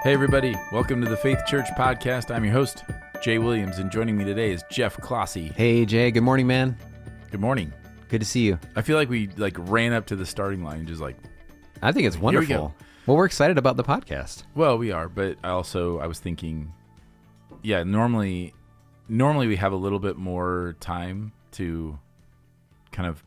Hey everybody, welcome to the Faith Church Podcast. I'm your host, Jay Williams, and joining me today is Jeff Clossy. Hey Jay, good morning, man. Good morning. Good to see you. I feel like we ran up to the starting line, just like, I think it's wonderful. Well, we're excited about the podcast. Well, we are, but I was thinking, yeah, normally we have a little bit more time to kind of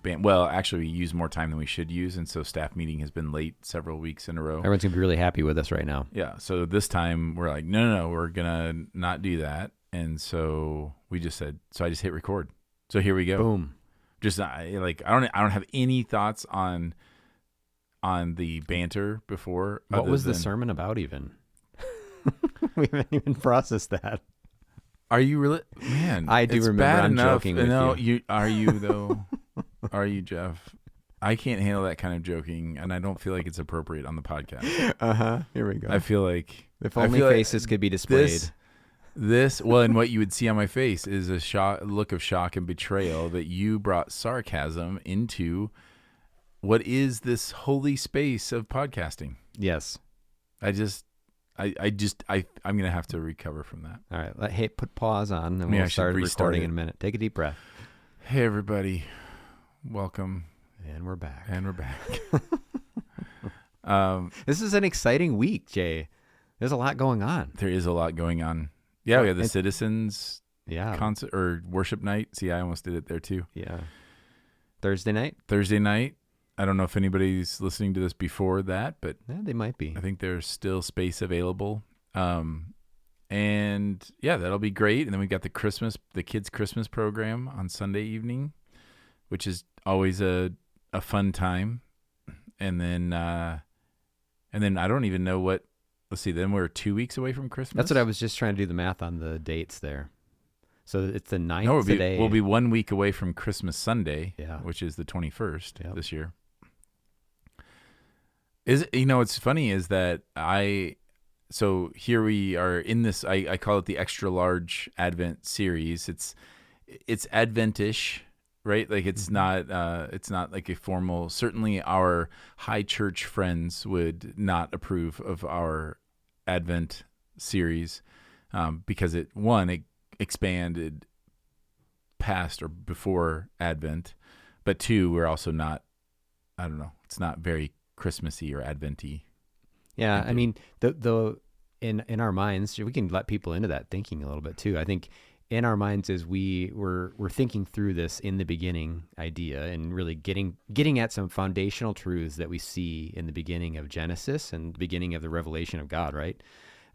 actually we use more time than we should use, and so staff meeting has been late several weeks in a row. Everyone's gonna be really happy with us right now. Yeah, so this time we're like, no, we're gonna not do that, and so we just said, so I just hit record. So here we go. Boom. Just I don't have any thoughts on the banter before. What was the sermon about even? We haven't even processed that. Are you really, man? I do remember. Bad I'm enough. joking with no, you. Are you though? Are you, Jeff? I can't handle that kind of joking, and I don't feel like it's appropriate on the podcast. Here we go. I feel like if only faces could be displayed. And what you would see on my face is a look of shock and betrayal that you brought sarcasm into what is this holy space of podcasting. Yes. I'm gonna have to recover from that. All right. Hey, put pause on, and we'll start recording in a minute. Take a deep breath. Hey, everybody. Welcome. And we're back. This is an exciting week, Jay. There's a lot going on. There is a lot going on. Yeah, we have the Citizens concert or worship night. See, I almost did it there too. Yeah. Thursday night. I don't know if anybody's listening to this before that, but yeah, they might be. I think there's still space available. And yeah, that'll be great. And then we've got the kids' Christmas program on Sunday evening, which is always a fun time. And then I don't even know what. Let's see. Then we're 2 weeks away from Christmas. That's what I was just trying to do the math on the dates there. So it's the 9th today. We'll be 1 week away from Christmas Sunday, which is the 21st this year. What's funny is that so here we are in this. I call it the extra large Advent series. It's Adventish, right? Like it's not like a formal. Certainly, our high church friends would not approve of our Advent series because it expanded past or before Advent, but two, we're also not. I don't know. It's not very Christmassy or Adventy. Yeah, I mean, the in our minds, we can let people into that thinking a little bit too. I think in our minds, as we're thinking through this in the beginning idea and really getting at some foundational truths that we see in the beginning of Genesis and the beginning of the revelation of God, right?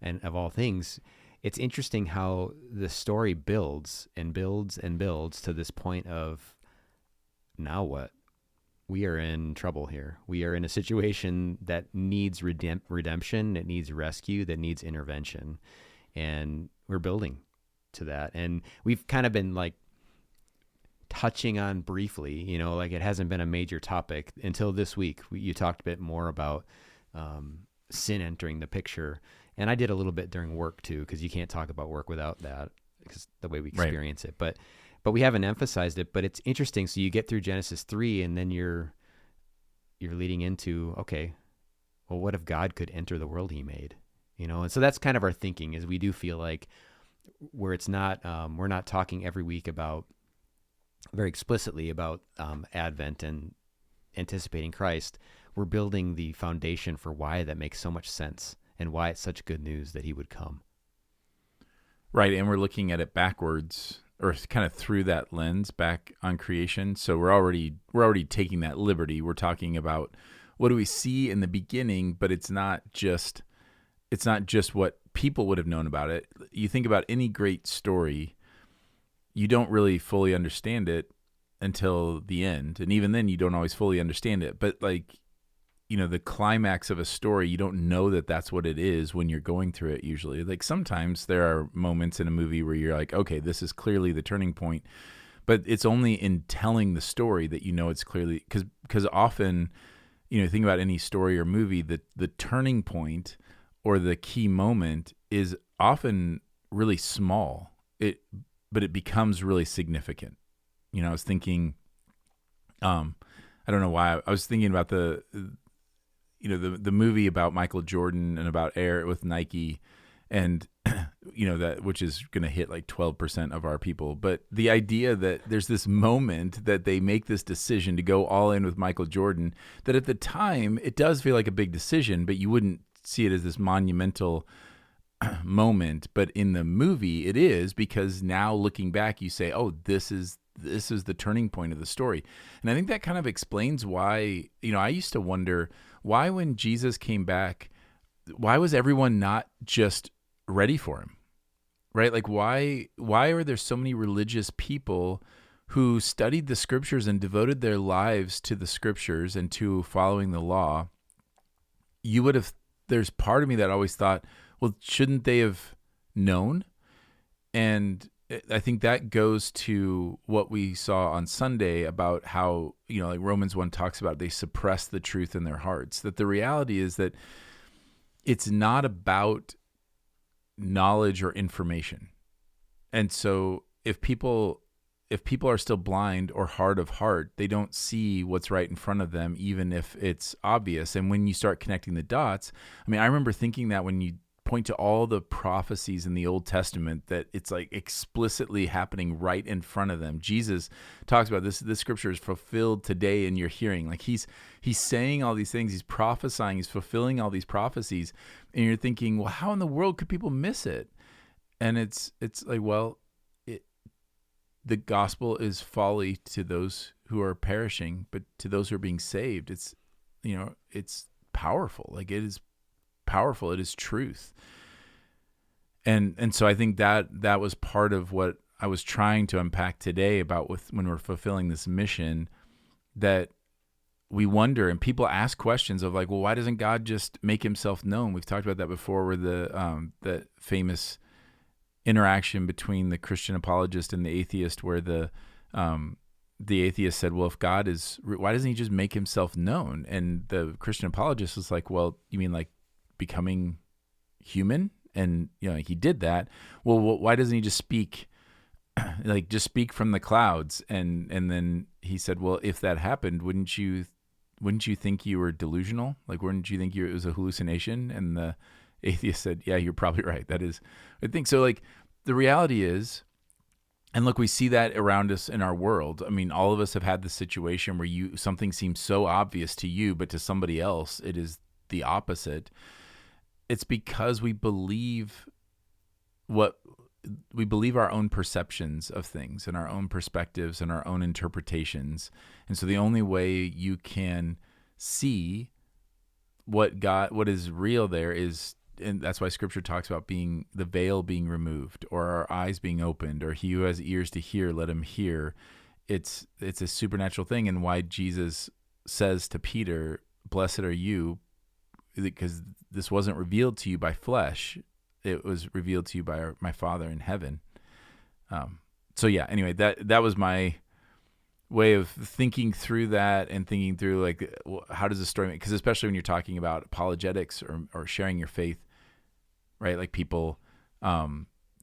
And of all things, it's interesting how the story builds and builds and builds to this point of now what? We are in trouble here. We are in a situation that needs redemption, it needs rescue, that needs intervention. And we're building to that. And we've kind of been like touching on briefly, like it hasn't been a major topic until this week. You talked a bit more about sin entering the picture. And I did a little bit during work too, because you can't talk about work without that, because the way we experience it. But we haven't emphasized it, but it's interesting. So you get through Genesis 3 and then you're leading into, okay, well, what if God could enter the world he made? And so that's kind of our thinking, is we do feel like where it's not, we're not talking every week very explicitly about Advent and anticipating Christ. We're building the foundation for why that makes so much sense and why it's such good news that he would come. Right. And we're looking at it backwards, or kind of through that lens back on creation. So we're already taking that liberty. We're talking about what do we see in the beginning, but it's not just what people would have known about it. You think about any great story, you don't really fully understand it until the end. And even then you don't always fully understand it. But the climax of a story, you don't know that that's what it is when you're going through it usually. Like sometimes there are moments in a movie where you're like, okay, this is clearly the turning point. But it's only in telling the story that it's clearly, because often, think about any story or movie, the turning point or the key moment is often really small. But it becomes really significant. I was thinking, I don't know why, I was thinking about the movie about Michael Jordan and about Air with Nike, and that, which is going to hit like 12% of our people. But the idea that there's this moment that they make this decision to go all in with Michael Jordan, that at the time it does feel like a big decision, but you wouldn't see it as this monumental moment. But in the movie it is, because now looking back you say, oh, this is the turning point of the story. And I think that kind of explains why, I used to wonder why when Jesus came back, why was everyone not just ready for him, right? Like why are there so many religious people who studied the scriptures and devoted their lives to the scriptures and to following the law? There's part of me that always thought, well, shouldn't they have known? And I think that goes to what we saw on Sunday about how, like Romans 1 talks about, they suppress the truth in their hearts. That the reality is that it's not about knowledge or information. And so if people are still blind or hard of heart, they don't see what's right in front of them, even if it's obvious. And when you start connecting the dots, I remember thinking that when you point to all the prophecies in the Old Testament, that it's like explicitly happening right in front of them. Jesus talks about this scripture is fulfilled today in your hearing. Like he's saying all these things, he's prophesying, he's fulfilling all these prophecies, and you're thinking, well, how in the world could people miss it? And it's like, well, the gospel is folly to those who are perishing, but to those who are being saved, it's powerful. Like it is powerful. It is truth. And so I think that was part of what I was trying to unpack today about when we're fulfilling this mission, that we wonder, and people ask questions of like, well, why doesn't God just make himself known? We've talked about that before, where the famous interaction between the Christian apologist and the atheist, where the atheist said, well, if God is, why doesn't he just make himself known? And the Christian apologist was like, well, you mean like becoming human? And he did that. Well, why doesn't he just speak, like just speak from the clouds? And then he said, well, if that happened, wouldn't you think you were delusional? Like, wouldn't you think it was a hallucination? And the atheist said, yeah, you're probably right. That is, I think so. Like the reality is, and look, we see that around us in our world. All of us have had the situation where something seems so obvious to you, but to somebody else, it is the opposite. It's because we believe our own perceptions of things and our own perspectives and our own interpretations. And so the only way you can see what is real there is, and that's why scripture talks about the veil being removed, or our eyes being opened, or he who has ears to hear, let him hear. It's a supernatural thing. And why Jesus says to Peter, blessed are you, because this wasn't revealed to you by flesh. It was revealed to you by my Father in heaven. So yeah, anyway, that was my way of thinking through that, and thinking through like, how does this story make, because especially when you're talking about apologetics or sharing your faith, right? Like people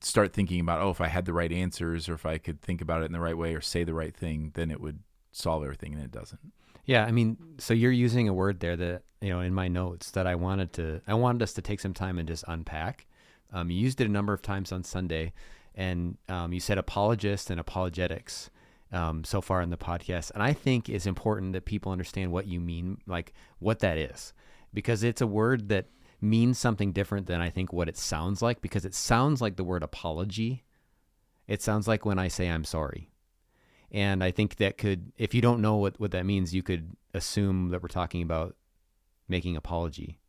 start thinking about, oh, if I had the right answers, or if I could think about it in the right way or say the right thing, then it would solve everything, and it doesn't. Yeah, so you're using a word there that, in my notes that I wanted us to take some time and just unpack. You used it a number of times on Sunday, and you said apologist and apologetics so far in the podcast. And I think it's important that people understand what you mean, like what that is, because it's a word that means something different than I think what it sounds like, because it sounds like the word apology. It sounds like when I say I'm sorry. And I think that if you don't know what that means, you could assume that we're talking about making apology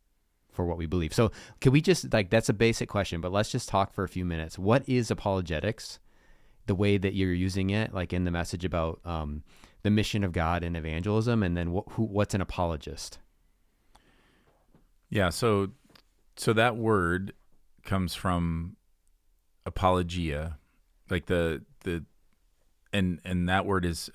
for what we believe. So can we just, that's a basic question, but let's just talk for a few minutes. What is apologetics, the way that you're using it, like in the message about the mission of God and evangelism, and then what's an apologist? Yeah, so that word comes from apologia, like and that word is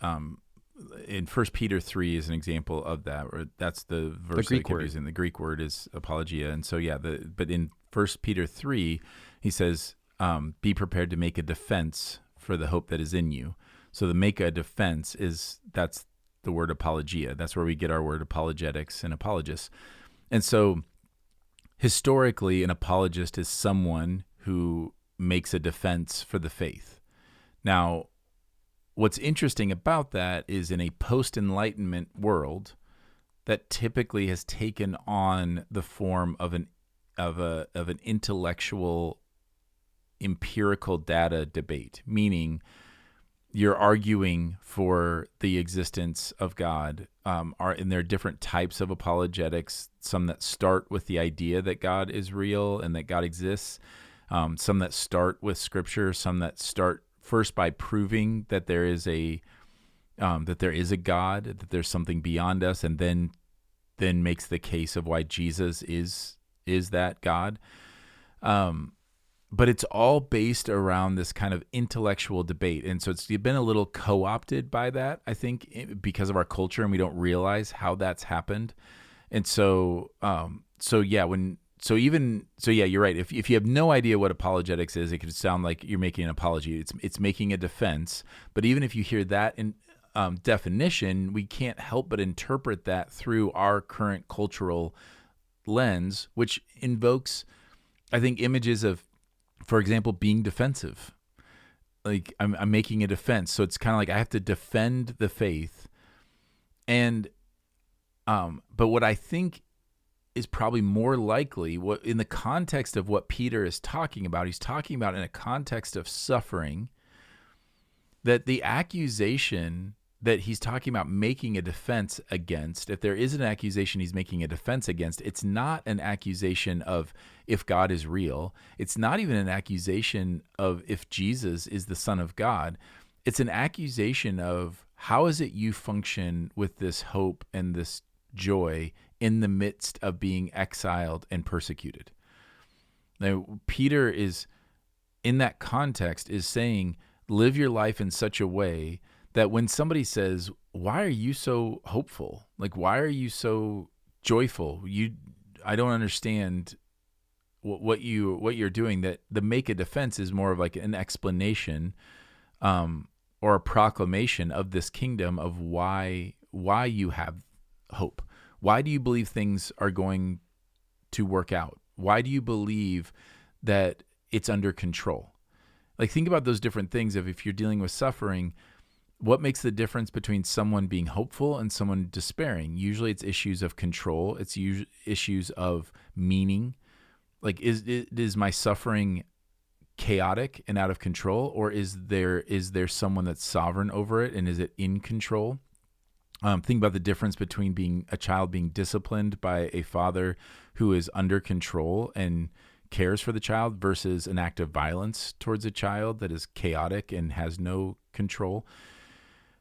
in 1 Peter 3 is an example of that, or that's the verse the Greek word. Using. The Greek word is apologia. And so, yeah, but in 1 Peter 3, he says, be prepared to make a defense for the hope that is in you. So the make a defense that's the word apologia. That's where we get our word apologetics and apologists. And so historically, an apologist is someone who makes a defense for the faith. Now, what's interesting about that is in a post-Enlightenment world, that typically has taken on the form of an intellectual empirical data debate, meaning you're arguing for the existence of God. And there are different types of apologetics, some that start with the idea that God is real and that God exists, some that start with Scripture, some that start first by proving that there is a God, that there's something beyond us, and then makes the case of why Jesus is that God. But it's all based around this kind of intellectual debate. And so it's been a little co-opted by that, I think, because of our culture, and we don't realize how that's happened. And so, you're right. If you have no idea what apologetics is, it could sound like you're making an apology. It's making a defense. But even if you hear that in definition, we can't help but interpret that through our current cultural lens, which invokes, I think, images of, for example, being defensive. Like I'm making a defense. So it's kind of like I have to defend the faith. And, but what I think is probably more likely, what in the context of what Peter is talking about, he's talking about in a context of suffering, that the accusation that he's talking about making a defense against, if there is an accusation he's making a defense against, it's not an accusation of if God is real. It's not even an accusation of if Jesus is the Son of God. It's an accusation of how is it you function with this hope and this joy in the midst of being exiled and persecuted. Now, Peter is, in that context, is saying, live your life in such a way that when somebody says, why are you so hopeful? Like, why are you so joyful? I don't understand what you're doing. That the make a defense is more of like an explanation or a proclamation of this kingdom of why you have hope. Why do you believe things are going to work out? Why do you believe that it's under control? Like, think about those different things of if you're dealing with suffering, what makes the difference between someone being hopeful and someone despairing? Usually it's issues of control. It's issues of meaning. Like, is my suffering chaotic and out of control, or is there someone that's sovereign over it, and is it in control? Think about the difference between being a child being disciplined by a father who is under control and cares for the child versus an act of violence towards a child that is chaotic and has no control.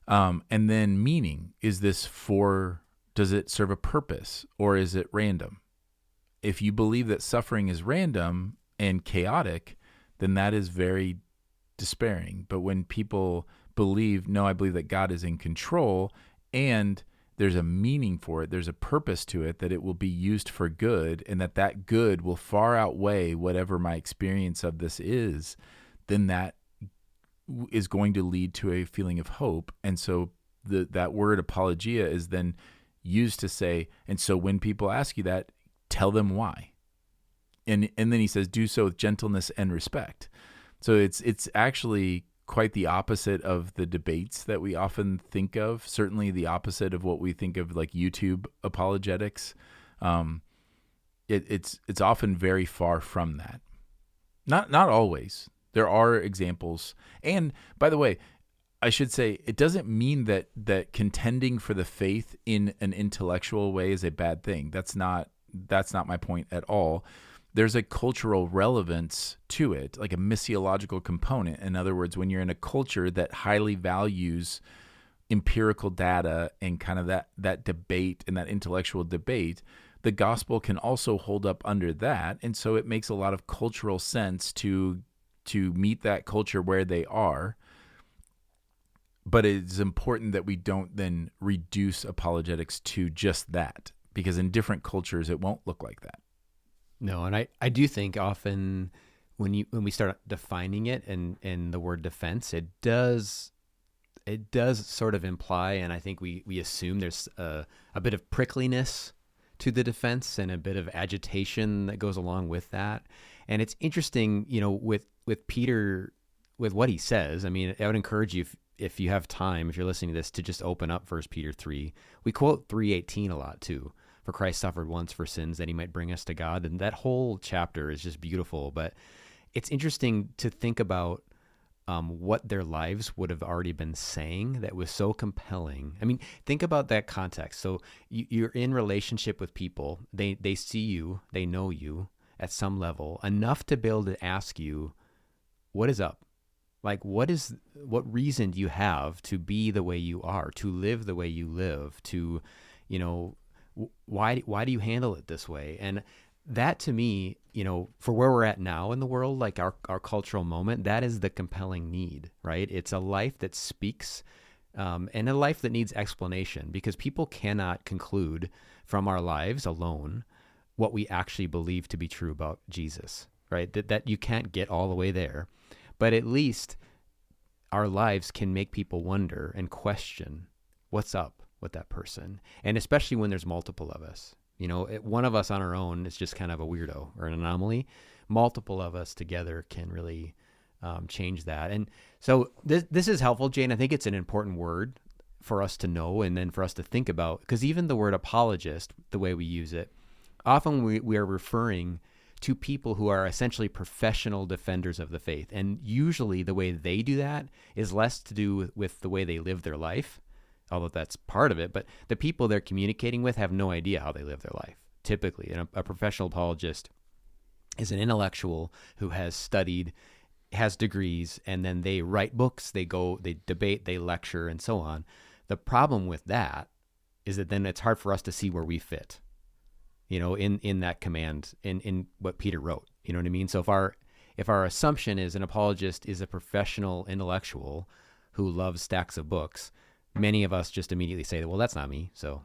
And then meaning, does it serve a purpose, or is it random? If you believe that suffering is random and chaotic, then that is very despairing. But when people believe, no, I believe that God is in control and there's a meaning for it, there's a purpose to it, that it will be used for good, and that good will far outweigh whatever my experience of this is, then that is going to lead to a feeling of hope. And so that word apologia is then used to say, and so when people ask you that, tell them why. And then he says, do so with gentleness and respect. So it's actually quite the opposite of the debates that we often think of, certainly the opposite of what we think of like YouTube apologetics. It's often very far from that. Not always. There are examples. And by the way, I should say, it doesn't mean that contending for the faith in an intellectual way is a bad thing. That's not my point at all. There's a cultural relevance to it, like a missiological component. In other words, when you're in a culture that highly values empirical data and kind of that debate and that intellectual debate, the gospel can also hold up under that. And so it makes a lot of cultural sense to meet that culture where they are. But it's important that we don't then reduce apologetics to just that, because in different cultures, it won't look like that. No, and I do think often when we start defining it and the word defense, it does sort of imply, and I think we assume there's a bit of prickliness to the defense and a bit of agitation that goes along with that. And it's interesting, with Peter, with what he says. I mean, I would encourage you, if you have time, if you're listening to this, to just open up 1 Peter 3. We quote 3:18 a lot too. For Christ suffered once for sins that he might bring us to God. And that whole chapter is just beautiful. But it's interesting to think about what their lives would have already been saying that was so compelling. I mean, think about that context. So you're in relationship with people. They see you, they know you at some level, enough to be able to ask you, what is up? Like, what reason do you have to be the way you are, to live the way you live, to, why do you handle it this way? And that, to me, for where we're at now in the world, like our cultural moment, that is the compelling need, right? It's a life that speaks, and a life that needs explanation, because people cannot conclude from our lives alone what we actually believe to be true about Jesus, right? That you can't get all the way there, but at least our lives can make people wonder and question what's up with that person. And especially when there's multiple of us. One of us on our own is just kind of a weirdo or an anomaly. Multiple of us together can really change that. And so this is helpful, Jane. I think it's an important word for us to know and then for us to think about, because even the word apologist, the way we use it, often we are referring to people who are essentially professional defenders of the faith. And usually the way they do that is less to do with the way they live their life, although that's part of it, but the people they're communicating with have no idea how they live their life, typically. And a professional apologist is an intellectual who has studied, has degrees, and then they write books, they debate, they lecture, and so on. The problem with that is that then it's hard for us to see where we fit, in that command, in what Peter wrote. You know what I mean? So if our assumption is an apologist is a professional intellectual who loves stacks of books, many of us just immediately say, well, that's not me. So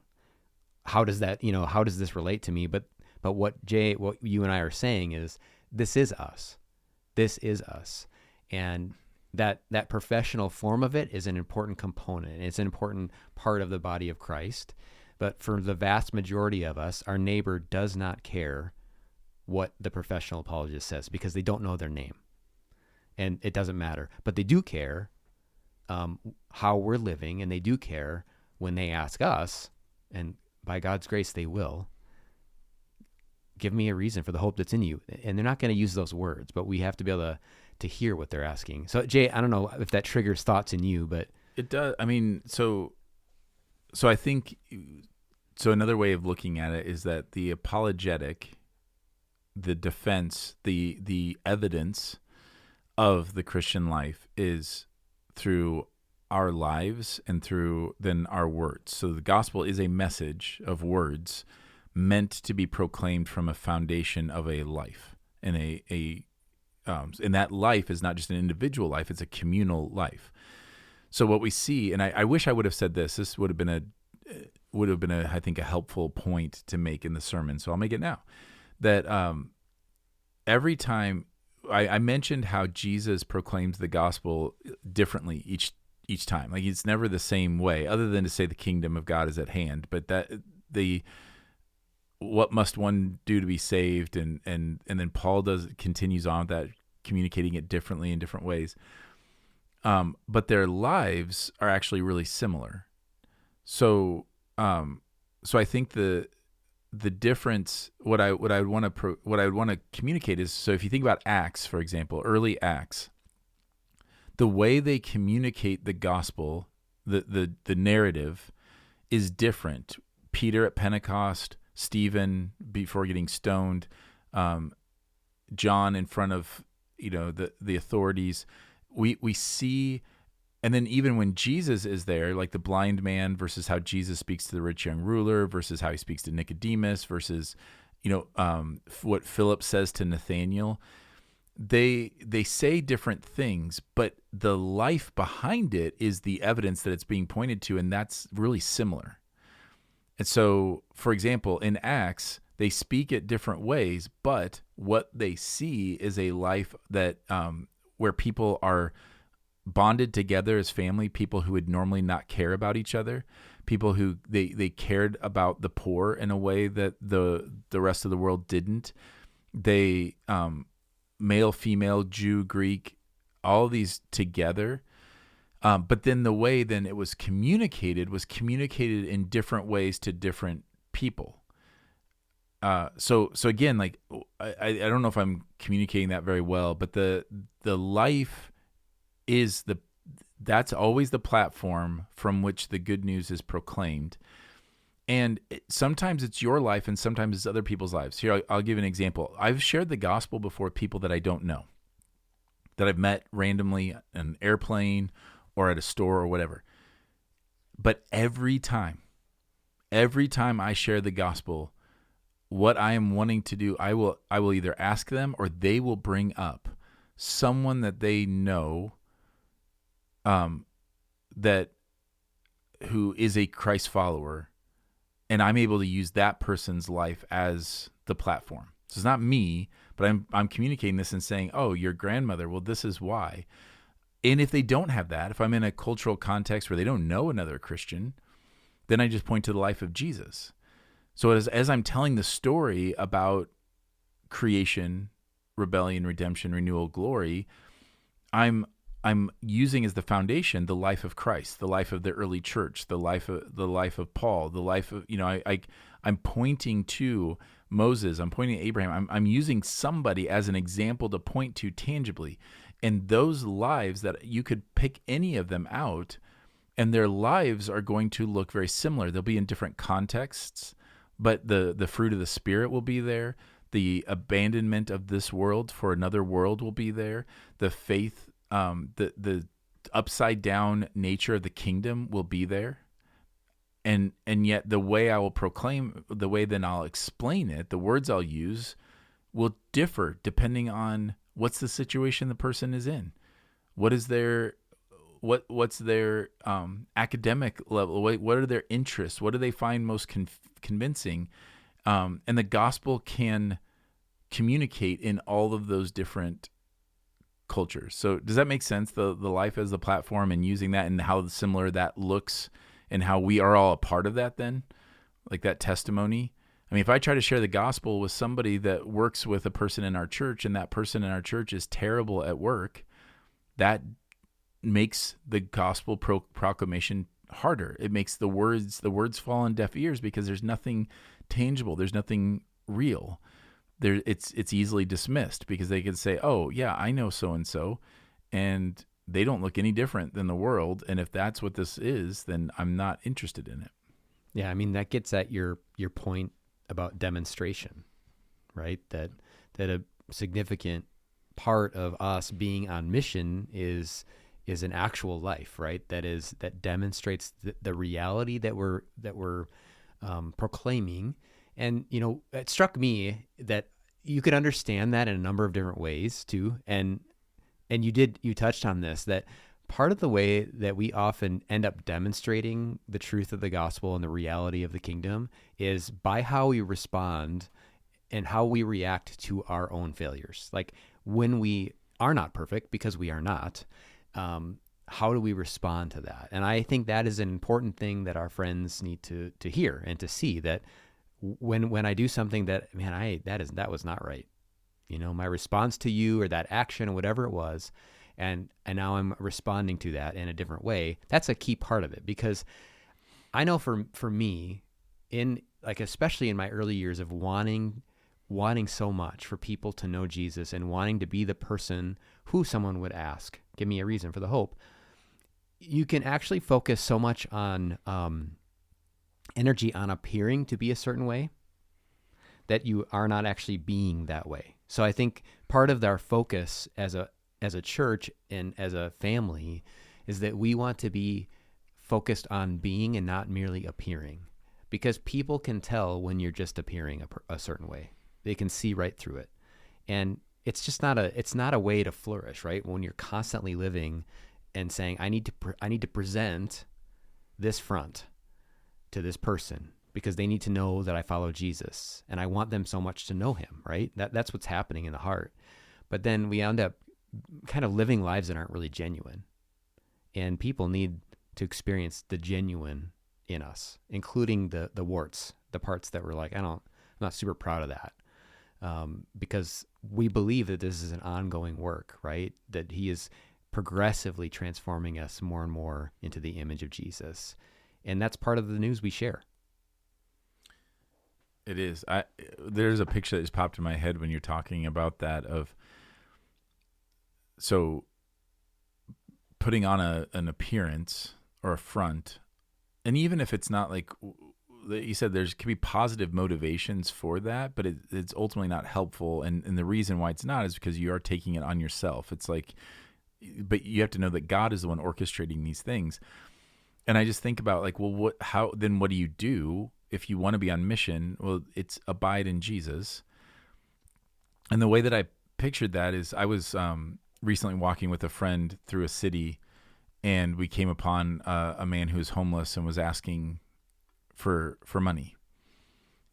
how does this relate to me? But what you and I are saying is, this is us. This is us. And that professional form of it is an important component. It's an important part of the body of Christ. But for the vast majority of us, our neighbor does not care what the professional apologist says, because they don't know their name. And it doesn't matter. But they do care how we're living, and they do care when they ask us, and by God's grace they will, give me a reason for the hope that's in you. And they're not going to use those words, but we have to be able to hear what they're asking. So Jay, I don't know if that triggers thoughts in you, but it does. I mean, so I think, so another way of looking at it is that the apologetic, the defense, the evidence of the Christian life is through our lives and through then our words. So the gospel is a message of words meant to be proclaimed from a foundation of a life, and and that life is not just an individual life; it's a communal life. So what we see, and I wish I would have said this. This would have been I think a helpful point to make in the sermon. So I'll make it now. That every time I mentioned how Jesus proclaims the gospel differently each time. Like, it's never the same way, other than to say the kingdom of God is at hand. But that what must one do to be saved, and then Paul continues on with that, communicating it differently in different ways. But their lives are actually really similar. So I think the difference, what I would want to communicate is, so if you think about Acts, for example, early Acts, the way they communicate the gospel, the narrative is different. Peter at Pentecost, Stephen before getting stoned, John in front of the authorities. We see, and then even when Jesus is there, like the blind man versus how Jesus speaks to the rich young ruler versus how he speaks to Nicodemus versus what Philip says to Nathanael. They say different things, but the life behind it is the evidence that it's being pointed to, and that's really similar. And so, for example, in Acts, they speak it different ways, but what they see is a life that where people are bonded together as family, people who would normally not care about each other, people who they cared about the poor in a way that the rest of the world didn't. They male, female, Jew, Greek, all these together. But then the way then it was communicated in different ways to different people. So again, like I don't know if I'm communicating that very well, but the life is that's always the platform from which the good news is proclaimed. And sometimes it's your life and sometimes it's other people's lives. Here, I'll give an example. I've shared the gospel before with people that I don't know, that I've met randomly on an airplane or at a store or whatever. But every time I share the gospel, what I am wanting to do, I will either ask them or they will bring up someone that they know that who is a Christ follower, and I'm able to use that person's life as the platform. So it's not me, but I'm communicating this and saying, oh, your grandmother, well, this is why. And if they don't have that, if I'm in a cultural context where they don't know another Christian, then I just point to the life of Jesus. So as I'm telling the story about creation, rebellion, redemption, renewal, glory, I'm using as the foundation the life of Christ, the life of the early church, the life of Paul, the life of, I'm pointing to Moses, I'm pointing to Abraham, I'm using somebody as an example to point to tangibly. And those lives that you could pick any of them out, and their lives are going to look very similar. They'll be in different contexts, but the fruit of the Spirit will be there. The abandonment of this world for another world will be there. The faith, the upside down nature of the kingdom will be there. And yet the way I will proclaim, the way then I'll explain it, the words I'll use will differ depending on what's the situation the person is in. What is their what's their academic level? What are their interests? What do they find most convincing? And the gospel can communicate in all of those different cultures. So does that make sense? The life as the platform and using that and how similar that looks and how we are all a part of that then? Like that testimony? I mean, if I try to share the gospel with somebody that works with a person in our church and that person in our church is terrible at work, that makes the gospel proclamation harder. It makes the words fall on deaf ears because there's nothing tangible. There's nothing real. It's easily dismissed because they could say, oh yeah, I know so-and-so, and they don't look any different than the world. And if that's what this is, then I'm not interested in it. Yeah. I mean, that gets at your point about demonstration, right? That a significant part of us being on mission is an actual life, right? That demonstrates the reality that we're proclaiming. And, it struck me that you could understand that in a number of different ways too. And you touched on this, that part of the way that we often end up demonstrating the truth of the gospel and the reality of the kingdom is by how we respond and how we react to our own failures. Like when we are not perfect, because we are not, how do we respond to that? And I think that is an important thing that our friends need to hear and to see, that when I do something that, man, that was not right. My response to you or that action or whatever it was, and now I'm responding to that in a different way. That's a key part of it, because I know for me, in like especially in my early years of wanting so much for people to know Jesus and wanting to be the person who someone would ask, give me a reason for the hope. You can actually focus so much on energy on appearing to be a certain way that you are not actually being that way. So I think part of our focus as a church and as a family is that we want to be focused on being and not merely appearing, because people can tell when you're just appearing a certain way. They can see right through it. And it's just it's not a way to flourish, right? When you're constantly living and saying, I need to present this front to this person because they need to know that I follow Jesus and I want them so much to know him, right? That's what's happening in the heart. But then we end up kind of living lives that aren't really genuine. And people need to experience the genuine in us, including the warts, the parts that we're like, I'm not super proud of that. Because we believe that this is an ongoing work, right? That he is progressively transforming us more and more into the image of Jesus. And that's part of the news we share. It is. There's a picture that just popped in my head when you're talking about that so putting on an appearance or a front, and even if it's not like you said, there's could be positive motivations for that, but it's ultimately not helpful. And the reason why it's not is because you are taking it on yourself. It's like, but you have to know that God is the one orchestrating these things. And I just think about like, well, what do you do if you want to be on mission? Well, it's abide in Jesus. And the way that I pictured that is I was recently walking with a friend through a city, and we came upon a man who was homeless and was asking for money.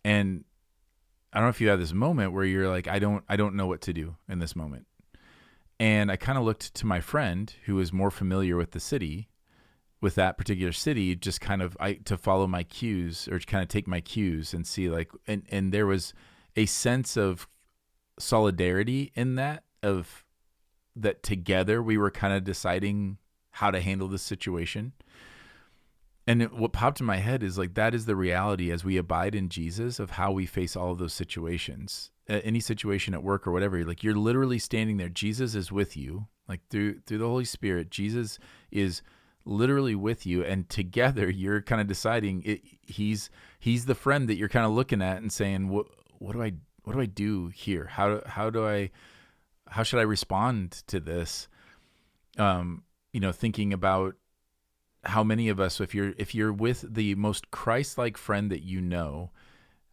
And I don't know if you have this moment where you're like, I don't know what to do in this moment. And I kind of looked to my friend who was more familiar with the city, with that particular city, just kind of to follow my cues, or to kind of take my cues and see like, and there was a sense of solidarity in that, of that together we were kind of deciding how to handle this situation. And what popped in my head is like, that is the reality as we abide in Jesus of how we face all of those situations. Any situation at work or whatever, like you're literally standing there. Jesus is with you, like through the Holy Spirit. Jesus is literally with you, and together you're kind of deciding. He's the friend that you're kind of looking at and saying, what do I do here? How should I respond to this? Thinking about how many of us, if you're with the most Christ-like friend that you know,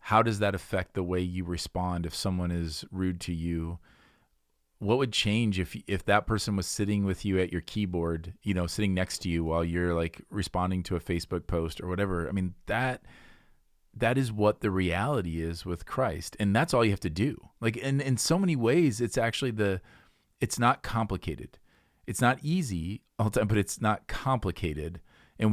how does that affect the way you respond if someone is rude to you? What would change if that person was sitting with you at your keyboard, sitting next to you while you're like responding to a Facebook post or whatever? I mean, that is what the reality is with Christ, and that's all you have to do. Like in so many ways, it's actually it's not complicated. It's not easy all the time, but it's not complicated. And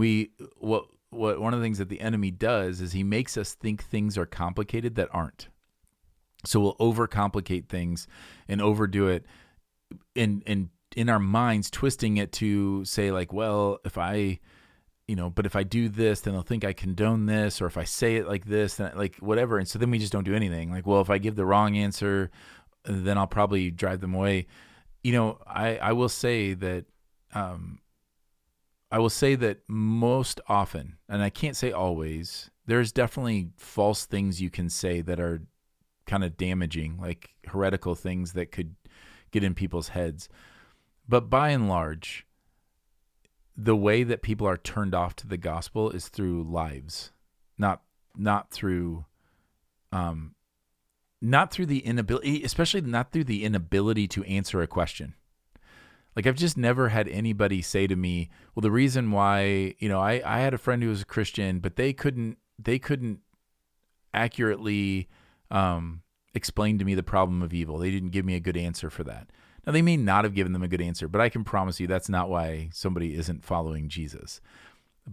what one of the things that the enemy does is he makes us think things are complicated that aren't. So we'll overcomplicate things and overdo it in our minds, twisting it to say like, well, if I do this, then they'll think I condone this, or if I say it like this, then like whatever. And so then we just don't do anything. Like, well, if I give the wrong answer, then I'll probably drive them away. I will say that most often, and I can't say always, there's definitely false things you can say that are kind of damaging, like heretical things that could get in people's heads. But by and large, the way that people are turned off to the gospel is through lives, not through the inability, especially not through the inability to answer a question. Like I've just never had anybody say to me, well, the reason why, I had a friend who was a Christian, but they couldn't accurately explain to me the problem of evil. They didn't give me a good answer for that. Now, they may not have given them a good answer, but I can promise you that's not why somebody isn't following Jesus.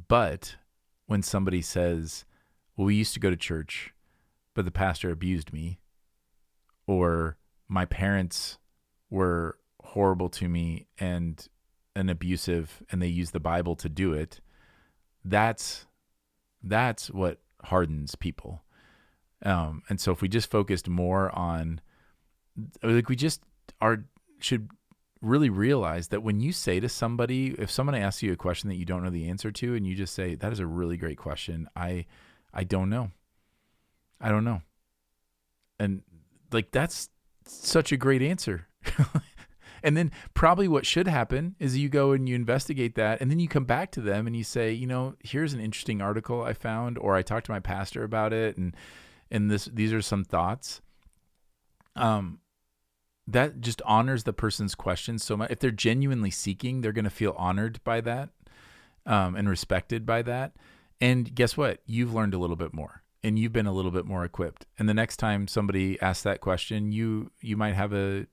But when somebody says, well, we used to go to church, but the pastor abused me, or my parents were horrible to me and abusive, and they used the Bible to do it, that's what hardens people. And so if we just focused more on, like, should really realize that when you say to somebody, if someone asks you a question that you don't know the answer to, and you just say, that is a really great question, I don't know. I don't know. And like, that's such a great answer. And then probably what should happen is you go and you investigate that, and then you come back to them and you say, here's an interesting article I found, or I talked to my pastor about it, and these are some thoughts. That just honors the person's question so much. If they're genuinely seeking, they're going to feel honored by that, and respected by that. And guess what? You've learned a little bit more, and you've been a little bit more equipped. And the next time somebody asks that question, you might have a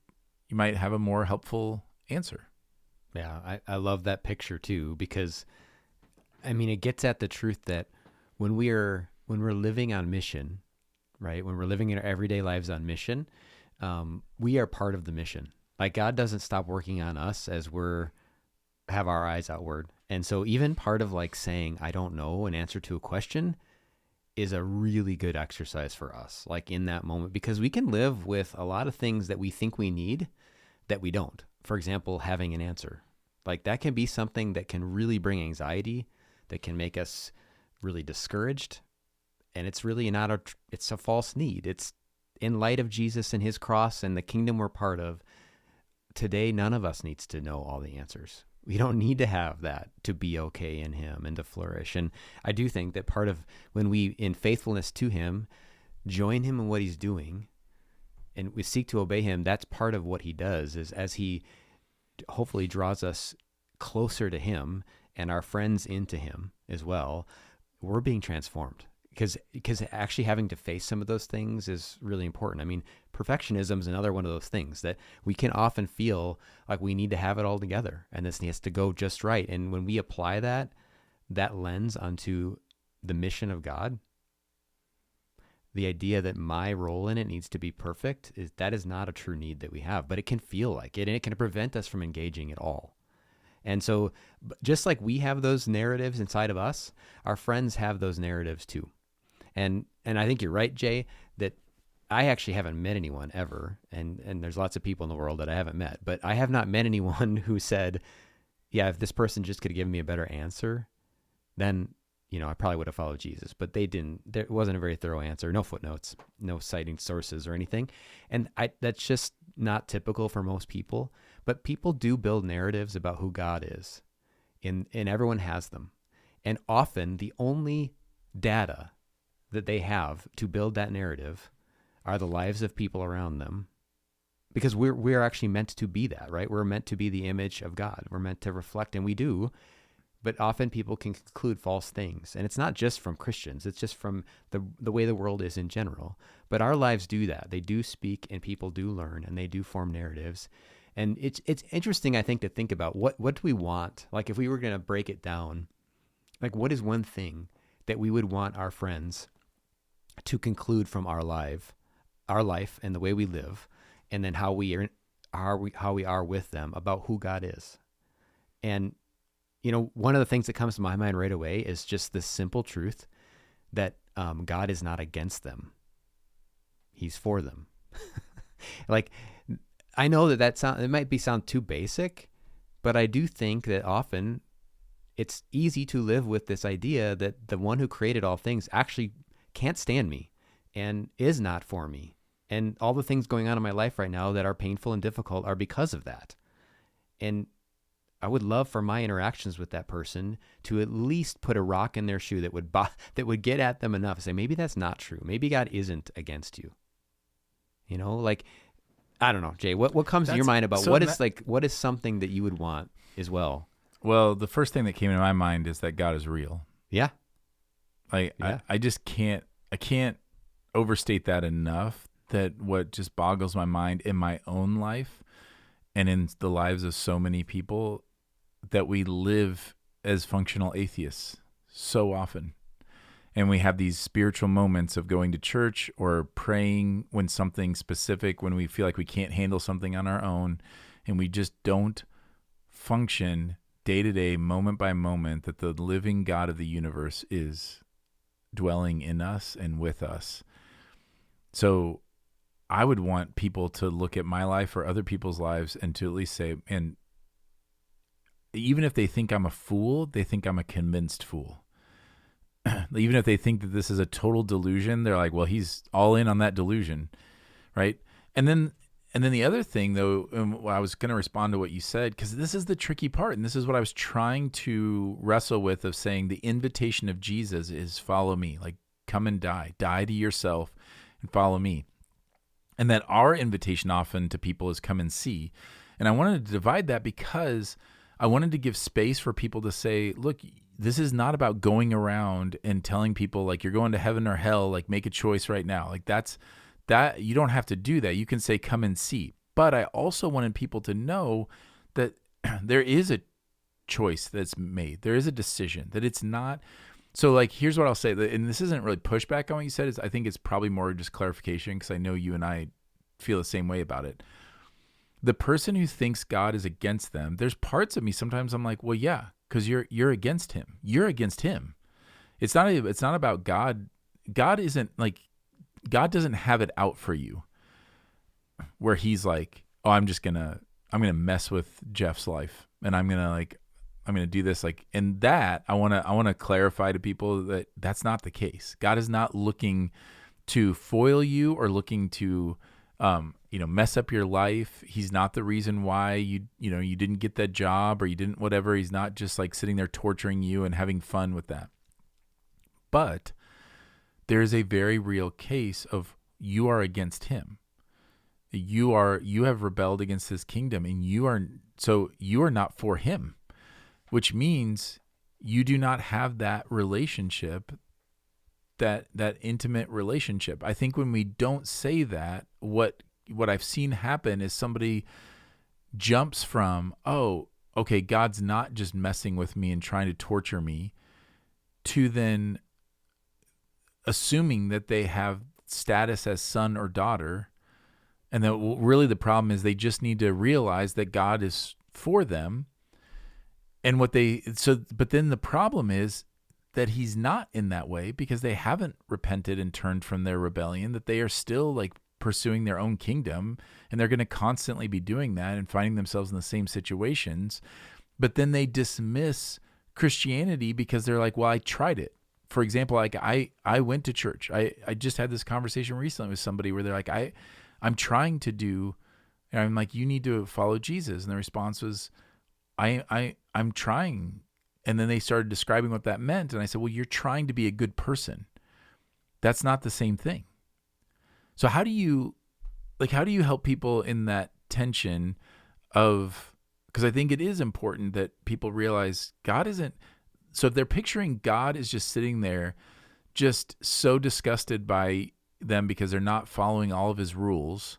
more helpful answer. Yeah, I love that picture too, because it gets at the truth that when we're living on mission, right? When we're living in our everyday lives on mission, we are part of the mission. Like God doesn't stop working on us as have our eyes outward. And so even part of like saying, I don't know, an answer to a question is a really good exercise for us, like in that moment, because we can live with a lot of things that we think we need that we don't. For example, having an answer. Like that can be something that can really bring anxiety, that can make us really discouraged. And it's really it's a false need. It's in light of Jesus and his cross and the kingdom we're part of. Today, none of us needs to know all the answers. We don't need to have that to be okay in him and to flourish. And I do think that part of when we, in faithfulness to him, join him in what he's doing and we seek to obey him, that's part of what he does, is as he hopefully draws us closer to him and our friends into him as well, we're being transformed. Because actually having to face some of those things is really important. I mean, perfectionism is another one of those things that we can often feel like we need to have it all together and this needs to go just right. And when we apply that lens onto the mission of God, the idea that my role in it needs to be perfect, that is not a true need that we have, but it can feel like it, and it can prevent us from engaging at all. And so just like we have those narratives inside of us, our friends have those narratives too. And I think you're right, Jay, that I actually haven't met anyone ever, and there's lots of people in the world that I haven't met, but I have not met anyone who said, yeah, if this person just could have given me a better answer, then, I probably would have followed Jesus. But they didn't. There wasn't a very thorough answer, no footnotes, no citing sources or anything. And that's just not typical for most people. But people do build narratives about who God is, and everyone has them. And often the only data that they have to build that narrative are the lives of people around them, because we're actually meant to be that, right? We're meant to be the image of God. We're meant to reflect, and we do. But often people can conclude false things. And it's not just from Christians. It's just from the way the world is in general. But our lives do that. They do speak, and people do learn, and they do form narratives. And it's interesting, I think, to think about what do we want? Like if we were going to break it down, like what is one thing that we would want our friends to conclude from our life and the way we live, and then how we are with them about who God is. And one of the things that comes to my mind right away is just this simple truth that God is not against them. He's for them. Like, I know it might sound too basic, but I do think that often it's easy to live with this idea that the one who created all things actually can't stand me and is not for me. And all the things going on in my life right now that are painful and difficult are because of that. And I would love for my interactions with that person to at least put a rock in their shoe that would get at them enough to say, maybe that's not true. Maybe God isn't against you. Like, I don't know, Jay, what comes to your mind about what is something that you would want as well? Well, the first thing that came into my mind is that God is real. Yeah. I just can't overstate that enough, that what just boggles my mind in my own life and in the lives of so many people, that we live as functional atheists so often. And we have these spiritual moments of going to church or praying when something specific, when we feel like we can't handle something on our own, and we just don't function day to day, moment by moment, that the living God of the universe is dwelling in us and with us. So I would want people to look at my life or other people's lives and to at least say, and even if they think I'm a fool, they think I'm a convinced fool. Even if they think that this is a total delusion, they're like, well, he's all in on that delusion, right? And then the other thing, though, I was going to respond to what you said, because this is the tricky part, and this is what I was trying to wrestle with, of saying the invitation of Jesus is follow me, like come and die to yourself and follow me. And that our invitation often to people is come and see. And I wanted to divide that because I wanted to give space for people to say, look, this is not about going around and telling people like you're going to heaven or hell, like make a choice right now. Like that you don't have to do that. You can say, come and see. But I also wanted people to know that there is a choice that's made. There is a decision, that it's not So like, here's what I'll say, and this isn't really pushback on what you said. Is I think it's probably more just clarification, because I know you and I feel the same way about it. The person who thinks God is against them, there's parts of me sometimes I'm like, well, yeah, because you're against him. You're against him. It's not about God. God isn't like, God doesn't have it out for you where he's like, oh, I'm gonna mess with Jeff's life, and I'm gonna do this, like, and that I wanna clarify to people that that's not the case. God is not looking to foil you or looking to mess up your life. He's not the reason why you didn't get that job or you didn't whatever. He's not just like sitting there torturing you and having fun with that. But there is a very real case of you are against him. You have rebelled against his kingdom, and you are not for him, which means you do not have that relationship, that intimate relationship. I think when we don't say that, what I've seen happen is somebody jumps from, oh, okay, God's not just messing with me and trying to torture me, to then assuming that they have status as son or daughter. And that really the problem is they just need to realize that God is for them. And but then the problem is that he's not in that way, because they haven't repented and turned from their rebellion, that they are still like pursuing their own kingdom, and they're going to constantly be doing that and finding themselves in the same situations. But then they dismiss Christianity because they're like, well, I tried it. For example, like I went to church. I just had this conversation recently with somebody where they're like, I'm trying to do, and I'm like, you need to follow Jesus. And the response was, I'm trying. And then they started describing what that meant. And I said, well, you're trying to be a good person. That's not the same thing. So how do you help people in that tension of, because I think it is important that people realize God isn't, so if they're picturing God is just sitting there, just so disgusted by them because they're not following all of his rules,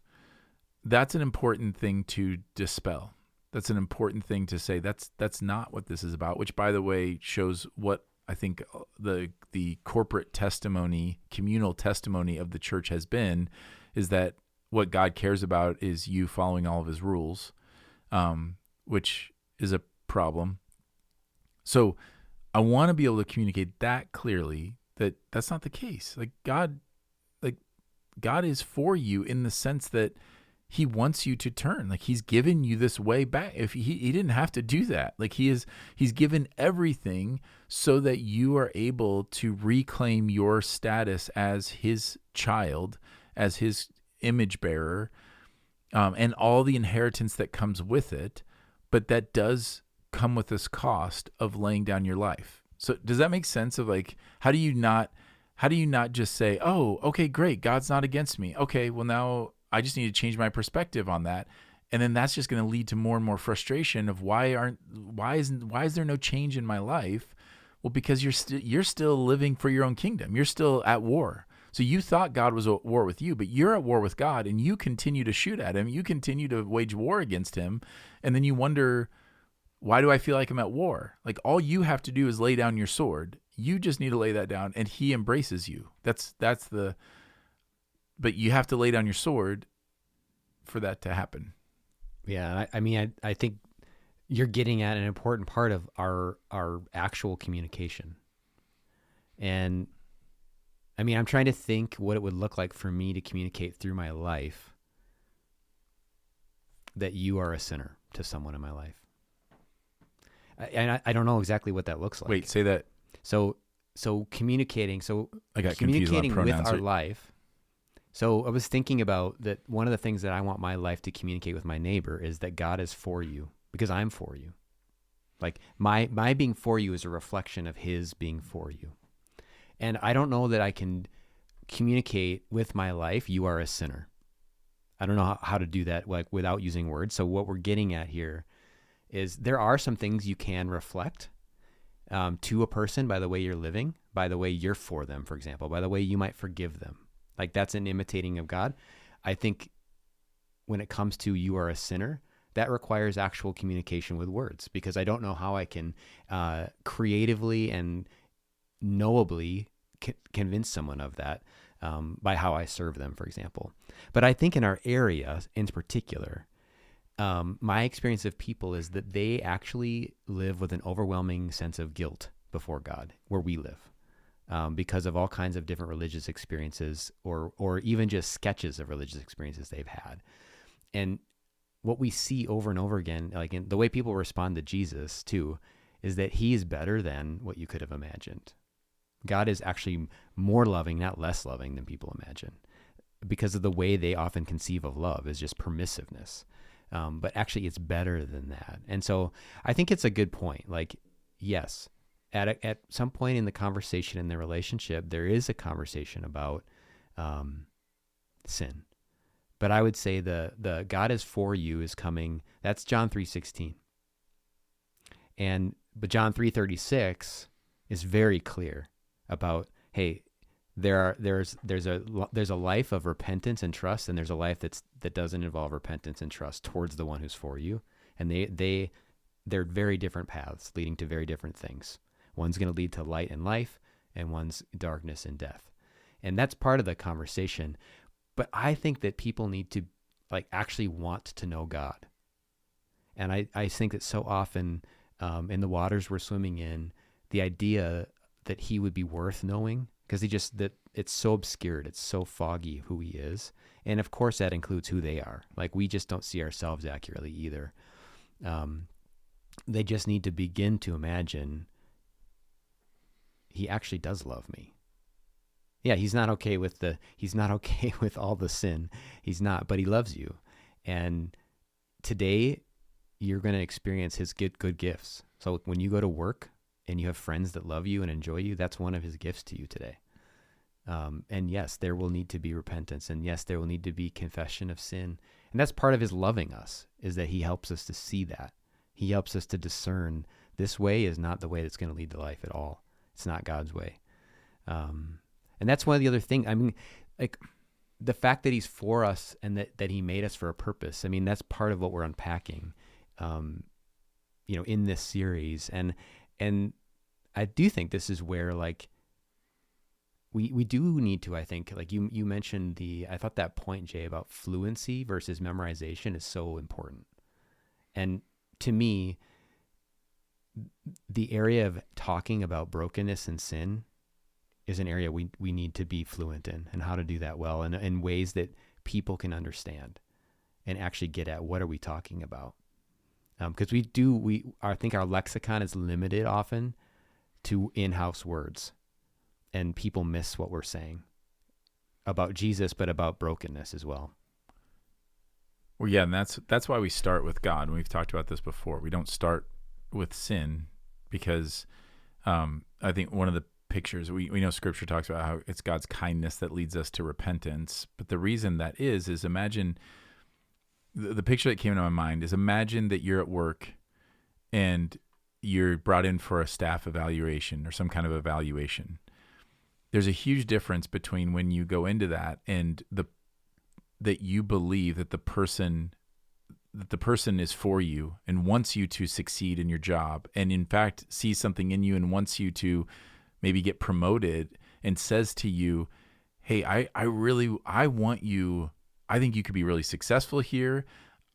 that's an important thing to dispel. That's an important thing to say. That's not what this is about, which, by the way, shows what I think the corporate testimony, communal testimony of the church has been, is that what God cares about is you following all of his rules, which is a problem. So I want to be able to communicate that clearly, that that's not the case. Like God is for you in the sense that he wants you to turn. Like he's given you this way back. If he didn't have to do that. Like he's given everything so that you are able to reclaim your status as his child, as his image bearer, and all the inheritance that comes with it. But that does come with this cost of laying down your life. So does that make sense of like, how do you not just say, oh, okay, great, God's not against me. Okay, well now I just need to change my perspective on that. And then that's just going to lead to more and more frustration of why is there no change in my life? Well, because you're still living for your own kingdom. You're still at war. So you thought God was at war with you, but you're at war with God, and you continue to shoot at him. You continue to wage war against him. And then you wonder, why do I feel like I'm at war? Like all you have to do is lay down your sword. You just need to lay that down, and he embraces you. But you have to lay down your sword for that to happen. Yeah, I mean, I think you're getting at an important part of our actual communication. And I mean, I'm trying to think what it would look like for me to communicate through my life that you are a sinner to someone in my life. And I don't know exactly what that looks like. Wait, say that. So communicating. So I got communicating confused on with pronouns. our life. So I was thinking about that. One of the things that I want my life to communicate with my neighbor is that God is for you because I'm for you. Like my being for you is a reflection of his being for you. And I don't know that I can communicate with my life, you are a sinner. I don't know how to do that like without using words. So what we're getting at here is there are some things you can reflect to a person by the way you're living, by the way you're for them, for example, by the way you might forgive them. Like that's an imitating of God. I think when it comes to you are a sinner, that requires actual communication with words, because I don't know how I can creatively and knowably convince someone of that by how I serve them, for example. But I think in our area in particular, my experience of people is that they actually live with an overwhelming sense of guilt before God where we live, because of all kinds of different religious experiences or even just sketches of religious experiences they've had. And what we see over and over again, like in the way people respond to Jesus too, is that he is better than what you could have imagined. God is actually more loving, not less loving than people imagine, because of the way they often conceive of love is just permissiveness. But actually it's better than that. And so I think it's a good point. Like, yes, at some point in the conversation in the relationship, there is a conversation about sin. But I would say the God is for you is coming. That's John 3:16. But John 3:36 is very clear about, hey, there's a life of repentance and trust, and there's a life that doesn't involve repentance and trust towards the one who's for you. And they're very different paths leading to very different things. One's going to lead to light and life, and one's darkness and death. And that's part of the conversation. But I think that people need to like actually want to know God. And I think that so often in the waters we're swimming in, the idea that he would be worth knowing, because that it's so obscured, it's so foggy who he is. And of course that includes who they are. Like we just don't see ourselves accurately either. They just need to begin to imagine he actually does love me. Yeah, he's not okay with all the sin. He's not, but he loves you. And today you're going to experience his good gifts. So when you go to work and you have friends that love you and enjoy you, that's one of his gifts to you today. And yes, there will need to be repentance. And yes, there will need to be confession of sin. And that's part of his loving us, is that he helps us to see that. He helps us to discern this way is not the way that's going to lead to life at all. It's not God's way. And that's one of the other things. I mean, like the fact that he's for us and that he made us for a purpose. I mean, that's part of what we're unpacking, in this series. And I do think this is where like we do need to, I think, like you mentioned I thought that point, Jay, about fluency versus memorization is so important. And to me, the area of talking about brokenness and sin is an area we need to be fluent in, and how to do that well and in ways that people can understand and actually get at what are we talking about. Because I think our lexicon is limited often to in-house words, and people miss what we're saying about Jesus, but about brokenness as well. Well, yeah, and that's why we start with God. And we've talked about this before. We don't start with sin because I think one of the pictures, we know Scripture talks about how it's God's kindness that leads us to repentance. But the reason that is imagine, the picture that came to my mind is imagine that you're at work and you're brought in for a staff evaluation or some kind of evaluation. There's a huge difference between when you go into that and that you believe that the person is for you and wants you to succeed in your job, and in fact sees something in you and wants you to maybe get promoted, and says to you, hey, I want you, I think you could be really successful here.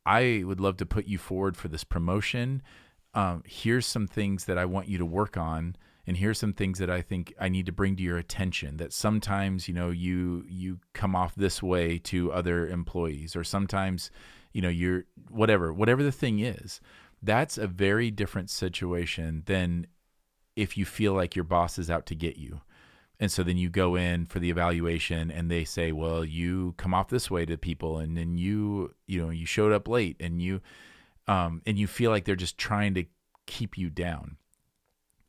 I would love to put you forward for this promotion. Here's some things that I want you to work on. And here's some things that I think I need to bring to your attention, that sometimes, you come off this way to other employees, or sometimes, you're whatever the thing is. That's a very different situation than if you feel like your boss is out to get you. And so then you go in for the evaluation and they say, well, you come off this way to people, and then you showed up late, and you feel like they're just trying to keep you down.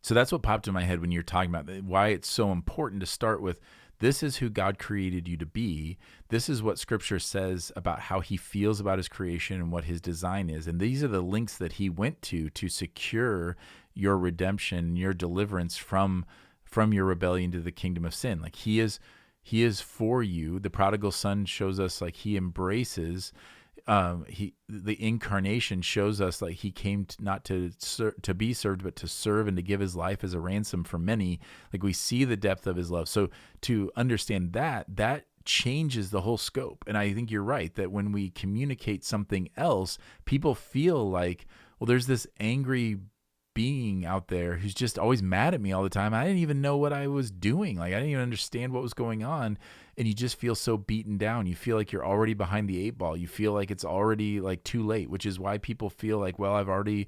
So that's what popped in my head when you're talking about why it's so important to start with, this is who God created you to be. This is what Scripture says about how he feels about his creation and what his design is. And these are the links that he went to secure your redemption, your deliverance from your rebellion to the kingdom of sin. Like he is for you. The prodigal son shows us like he embraces the incarnation shows us like he came not to be served, but to serve and to give his life as a ransom for many. Like we see the depth of his love. So to understand that changes the whole scope. And I think you're right that when we communicate something else, people feel like, well, there's this angry being out there who's just always mad at me all the time. I didn't even know what I was doing. Like I didn't even understand what was going on. And you just feel so beaten down. You feel like you're already behind the eight ball. You feel like it's already like too late, which is why people feel like, well, I've already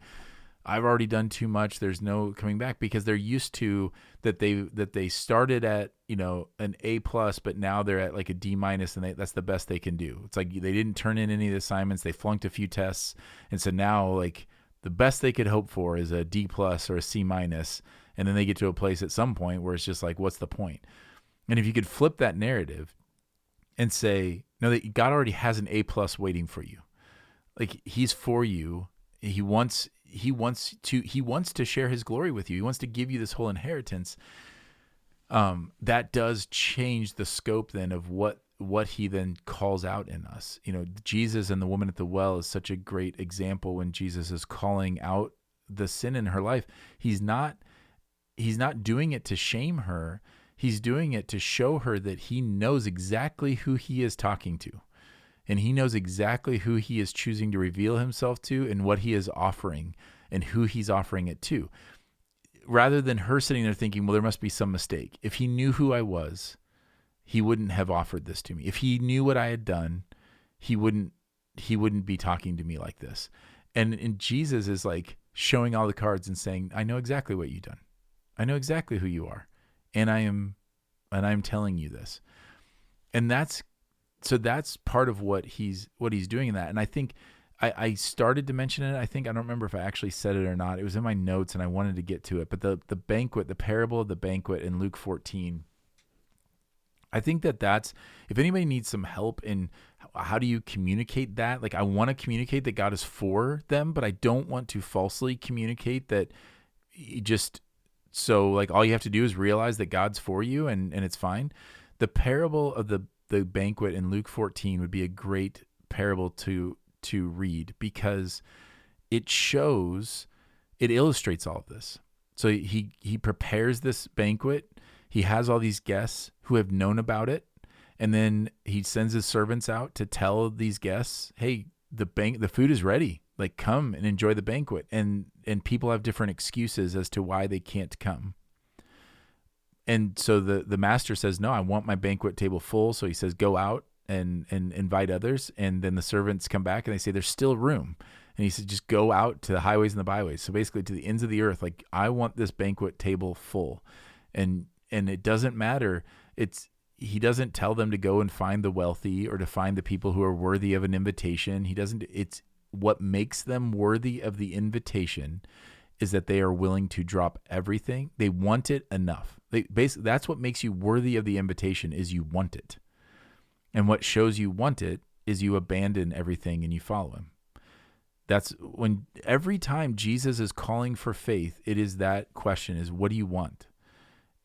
done too much. There's no coming back, because they're used to that they started at, an A+, but now they're at like a D-, and that's the best they can do. It's like they didn't turn in any of the assignments. They flunked a few tests. And so now like the best they could hope for is a D+ or a C-. And then they get to a place at some point where it's just like, what's the point? And if you could flip that narrative and say, no, that God already has an A+ waiting for you. Like he's for you. He wants to share his glory with you. He wants to give you this whole inheritance. That does change the scope then of what he then calls out in us. Jesus and the woman at the well is such a great example when Jesus is calling out the sin in her life. He's not doing it to shame her. He's doing it to show her that he knows exactly who he is talking to. And he knows exactly who he is choosing to reveal himself to and what he is offering and who he's offering it to. Rather than her sitting there thinking, well, there must be some mistake. If he knew who I was, he wouldn't have offered this to me. If he knew what I had done, he wouldn't be talking to me like this. And Jesus is like showing all the cards and saying, I know exactly what you've done. I know exactly who you are. And I'm telling you this. And that's part of what he's doing in that. And I think I started to mention it. I don't remember if I actually said it or not. It was in my notes and I wanted to get to it. But the banquet, the parable of the banquet in Luke 14, I think that's, if anybody needs some help in how do you communicate that? Like I want to communicate that God is for them, but I don't want to falsely communicate that so like all you have to do is realize that God's for you and it's fine. The parable of the banquet in Luke 14 would be a great parable to read because it illustrates all of this. So he prepares this banquet. He has all these guests who have known about it. And then he sends his servants out to tell these guests, hey, the food is ready. Like come and enjoy the banquet. And people have different excuses as to why they can't come. And so the master says, no, I want my banquet table full. So he says, go out and invite others. And then the servants come back and they say, there's still room. And he said, just go out to the highways and the byways. So basically to the ends of the earth, like I want this banquet table full. And it doesn't matter. He doesn't tell them to go and find the wealthy or to find the people who are worthy of an invitation. It's what makes them worthy of the invitation is that they are willing to drop everything. They want it enough. Basically, that's what makes you worthy of the invitation is you want it. And what shows you want it is you abandon everything and you follow him. That's when every time Jesus is calling for faith, it is that question is, what do you want?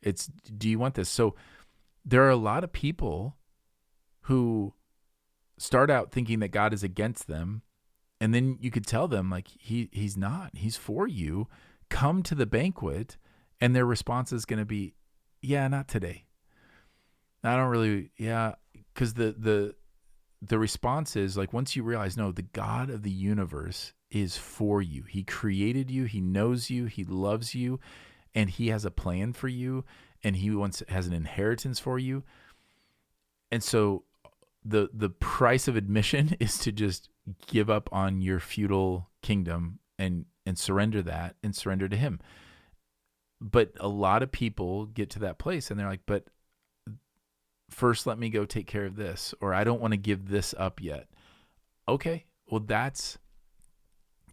It's, do you want this? So there are a lot of people who start out thinking that God is against them. And then you could tell them like, he's not, he's for you. Come to the banquet. And their response is going to be, yeah, not today. I don't really, yeah. Cause the response is like, once you realize, no, the God of the universe is for you. He created you. He knows you. He loves you. And he has a plan for you. And he has an inheritance for you. And so the price of admission is to just give up on your feudal kingdom and surrender that and surrender to him. But a lot of people get to that place and they're like, but first let me go take care of this, or I don't want to give this up yet. Okay. Well, that's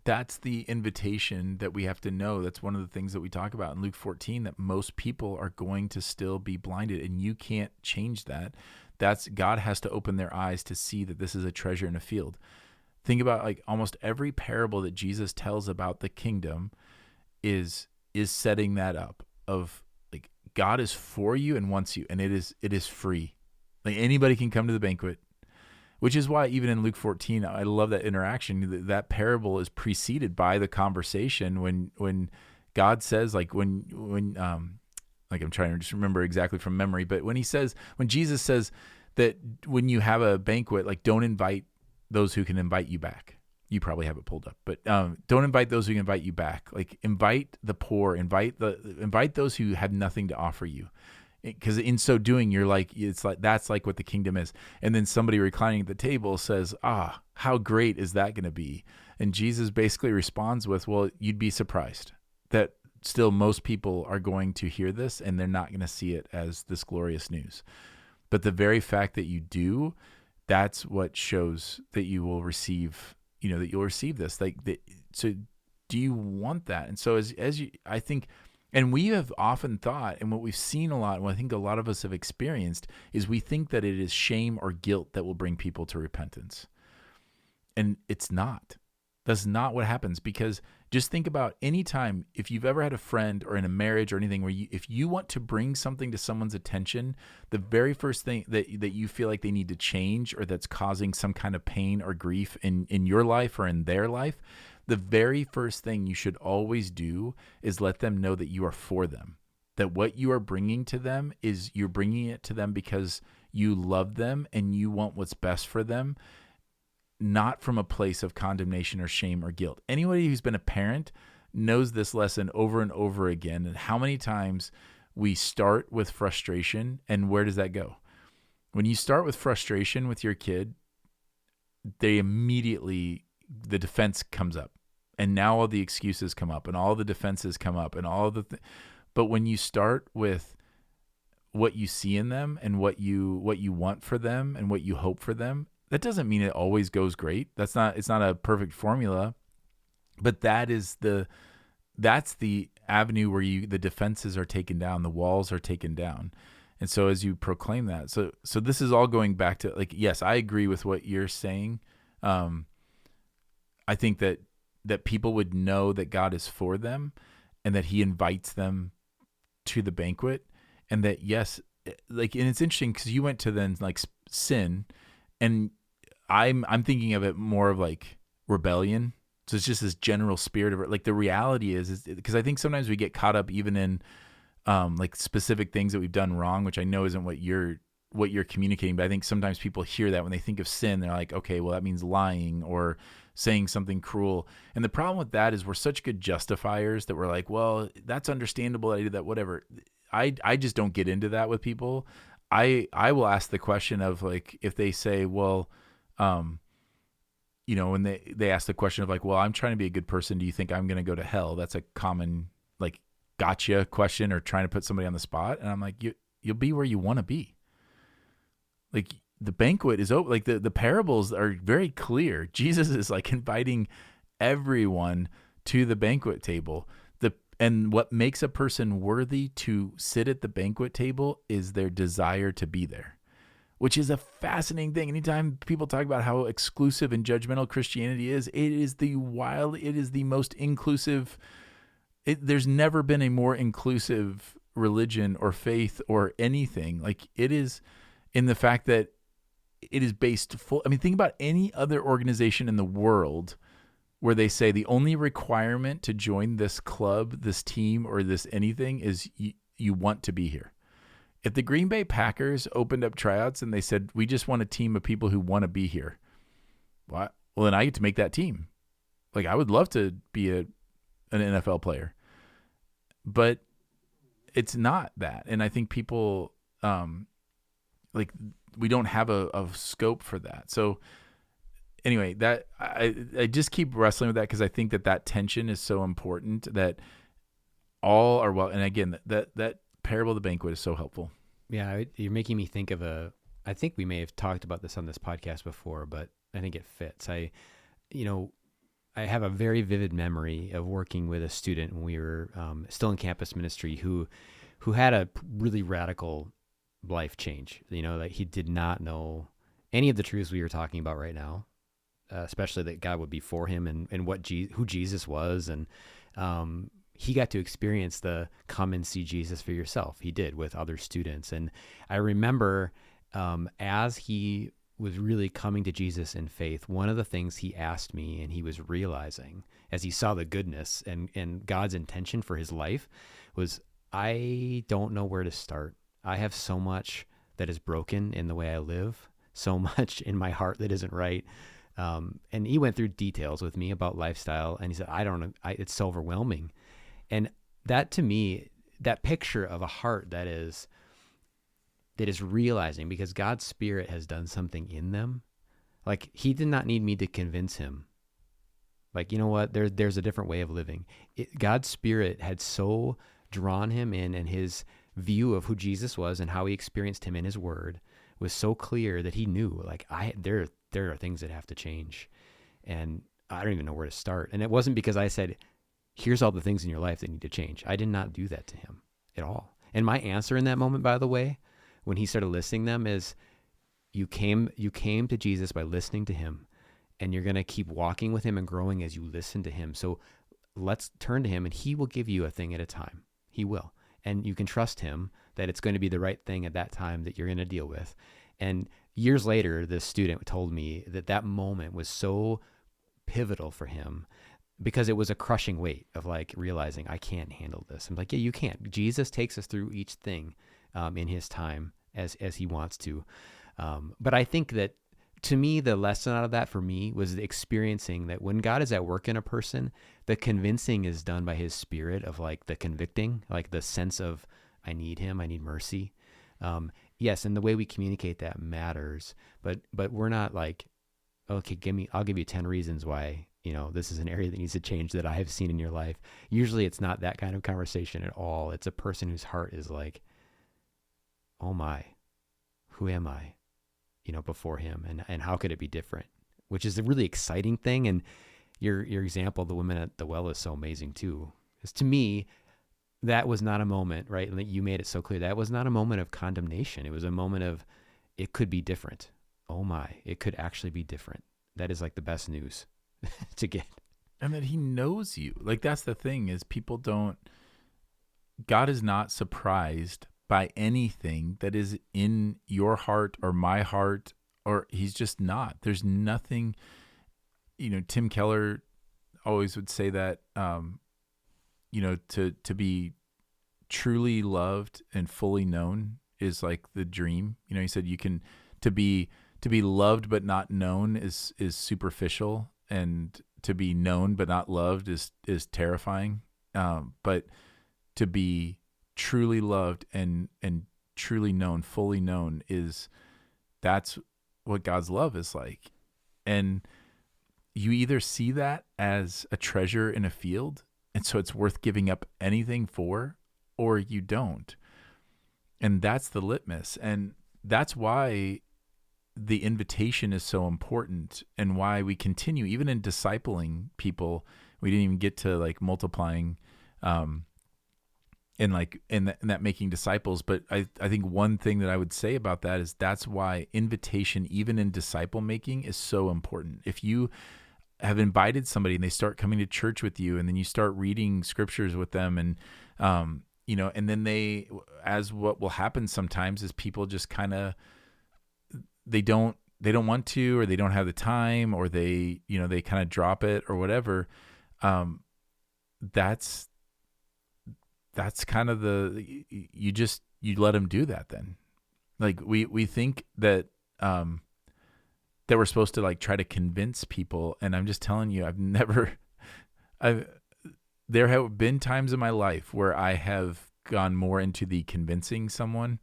the invitation that we have to know. That's one of the things that we talk about in Luke 14, that most people are going to still be blinded and you can't change that. God has to open their eyes to see that this is a treasure in a field. Think about like almost every parable that Jesus tells about the kingdom is setting that up of like God is for you and wants you, and it is free. Like anybody can come to the banquet which is why even in Luke 14, I love that interaction. That parable is preceded by the conversation when God says, like when like I'm trying to just remember exactly from memory, but when Jesus says that when you have a banquet, like don't invite those who can invite you back. You probably have it pulled up, but don't invite those who can invite you back. Like invite the poor, invite those who have nothing to offer you. Because in so doing, you're like, it's like, that's like what the kingdom is. And then somebody reclining at the table says, how great is that going to be? And Jesus basically responds with, well, you'd be surprised that still most people are going to hear this and they're not going to see it as this glorious news. But the very fact that you do, that's what shows that you will receive, that you'll receive this. So do you want that? And so as you, I think, and we have often thought, and what we've seen a lot, and what I think a lot of us have experienced, is we think that it is shame or guilt that will bring people to repentance. And it's not. That's not what happens, because just think about any time, if you've ever had a friend or in a marriage or anything where if you want to bring something to someone's attention, the very first thing that you feel like they need to change or that's causing some kind of pain or grief in your life or in their life, the very first thing you should always do is let them know that you are for them, that what you are bringing to them is you're bringing it to them because you love them and you want what's best for them, not from a place of condemnation or shame or guilt. Anybody who's been a parent knows this lesson over and over again, and how many times we start with frustration, and where does that go? When you start with frustration with your kid, the defense comes up, and now all the excuses come up and all the defenses come up and all but when you start with what you see in them and what you want for them and what you hope for them, that doesn't mean it always goes great. It's not a perfect formula, but that's the avenue where the defenses are taken down, the walls are taken down. And so as you proclaim that, so this is all going back to, like, yes, I agree with what you're saying. I think that people would know that God is for them and that he invites them to the banquet, and that, yes, like, and it's interesting because you went to then like sin, and I'm thinking of it more of like rebellion. So it's just this general spirit of it. Like the reality is because I think sometimes we get caught up even in like specific things that we've done wrong, which I know isn't what you're communicating, but I think sometimes people hear that when they think of sin, they're like, okay, well, that means lying or saying something cruel. And the problem with that is we're such good justifiers that we're like, well, that's understandable that I did that, whatever. I just don't get into that with people. I will ask the question of, like, if they say, well, when they ask the question of like, well, I'm trying to be a good person, do you think I'm going to go to hell? That's a common like gotcha question, or trying to put somebody on the spot. And I'm like, you'll be where you want to be. Like the banquet is open. Like the parables are very clear. Jesus is like inviting everyone to the banquet table. And what makes a person worthy to sit at the banquet table is their desire to be there, which is a fascinating thing. Anytime people talk about how exclusive and judgmental Christianity is, it is the most inclusive. There's never been a more inclusive religion or faith or anything. Like it is, in the fact that it is based full. I mean, think about any other organization in the world where they say the only requirement to join this club, this team, or this anything is you want to be here. If the Green Bay Packers opened up tryouts and they said, we just want a team of people who want to be here, well, then I get to make that team. Like, I would love to be an NFL player, but it's not that. And I think people, like, we don't have a scope for that. So anyway, that I just keep wrestling with that, because I think that tension is so important, that all are well. And again, that parable of the banquet is so helpful. Yeah, you're making me think of I think we may have talked about this on this podcast before, but I think it fits. I have a very vivid memory of working with a student when we were still in campus ministry who had a really radical life change. That he did not know any of the truths we were talking about right now, especially that God would be for him and who Jesus was. And he got to experience the come and see Jesus for yourself. He did with other students. And I remember as he was really coming to Jesus in faith, one of the things he asked me, and he was realizing as he saw the goodness and God's intention for his life, was, I don't know where to start. I have so much that is broken in the way I live, so much in my heart that isn't right. And he went through details with me about lifestyle, and he said, I don't know, it's so overwhelming. And that, to me, that picture of a heart that is realizing, because God's Spirit has done something in them. Like, he did not need me to convince him. Like, you know what, there's a different way of living. God's Spirit had so drawn him in, and his view of who Jesus was and how he experienced him in his word was so clear that he knew, like, there are things that have to change, and I don't even know where to start. And it wasn't because I said, here's all the things in your life that need to change. I did not do that to him at all. And my answer in that moment, by the way, when he started listing them, is, you came to Jesus by listening to him, and you're going to keep walking with him and growing as you listen to him. So let's turn to him, and he will give you a thing at a time. He will. And you can trust him that it's going to be the right thing at that time that you're going to deal with. And years later, this student told me that moment was so pivotal for him, because it was a crushing weight of, like, realizing, I can't handle this. I'm like, yeah, you can't. Jesus takes us through each thing in his time as he wants to. But I think that, to me, the lesson out of that for me was experiencing that when God is at work in a person, the convincing is done by his Spirit, of, like, the convicting, like the sense of, I need him, I need mercy. Yes, and the way we communicate that matters, but we're not like, okay, I'll give you 10 reasons why, this is an area that needs to change that I have seen in your life. Usually it's not that kind of conversation at all. It's a person whose heart is like, oh my, who am I? Before him, and how could it be different? Which is a really exciting thing. And your example, the women at the well, is so amazing too. Because to me, that was not a moment, right? And you made it so clear. That was not a moment of condemnation. It was a moment of, it could be different. Oh my, it could actually be different. That is like the best news to get. And that he knows you. Like, that's the thing, is God is not surprised by anything that is in your heart or my heart, or he's just not. There's nothing, Tim Keller always would say that, to be truly loved and fully known is like the dream. He said to be loved but not known is superficial, and to be known but not loved is terrifying. But to be truly loved and truly known, fully known, that's what God's love is like. And you either see that as a treasure in a field, and so it's worth giving up anything for, or you don't. And that's the litmus. And that's why the invitation is so important, and why we continue, even in discipling people. We didn't even get to, like, multiplying, and that making disciples. But I think one thing that I would say about that is that's why invitation, even in disciple making, is so important. If you have invited somebody and they start coming to church with you, and then you start reading scriptures with them, and, and then what will happen sometimes is people just kind of, they don't want to, or they don't have the time, or they kind of drop it or whatever. That's kind of you let them do that then. Like, we think that we're supposed to, like, try to convince people. And I'm just telling you, there have been times in my life where I have gone more into the convincing someone.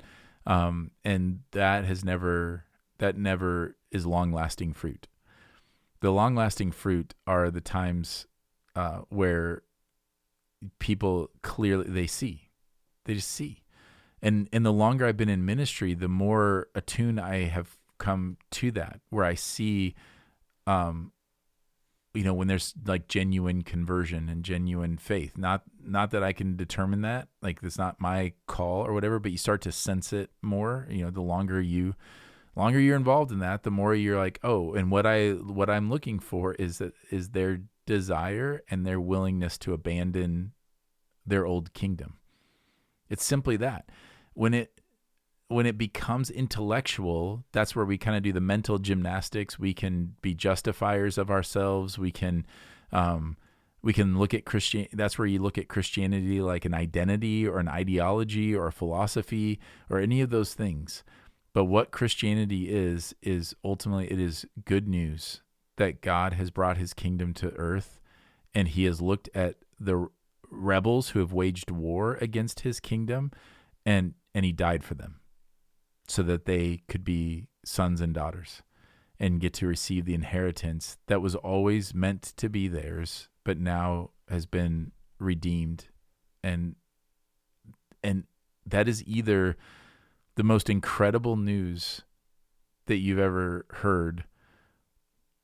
And that never is long-lasting fruit. The long-lasting fruit are the times where people clearly, they just see. And the longer I've been in ministry, the more attuned I have come to that, where I see, when there's, like, genuine conversion and genuine faith. Not that I can determine that, like, it's not my call or whatever, but you start to sense it more. The longer you're involved in that, the more you're like, oh, and what I'm looking for is their desire and their willingness to abandon their old kingdom. It's simply that. When when it becomes intellectual, that's where we kind of do the mental gymnastics. We can be justifiers of ourselves. We can look at That's where you look at Christianity like an identity or an ideology or a philosophy or any of those things. But what Christianity is ultimately, it is good news that God has brought his kingdom to earth, and he has looked at the rebels who have waged war against his kingdom, and he died for them so that they could be sons and daughters and get to receive the inheritance that was always meant to be theirs, but now has been redeemed. And that is either the most incredible news that you've ever heard,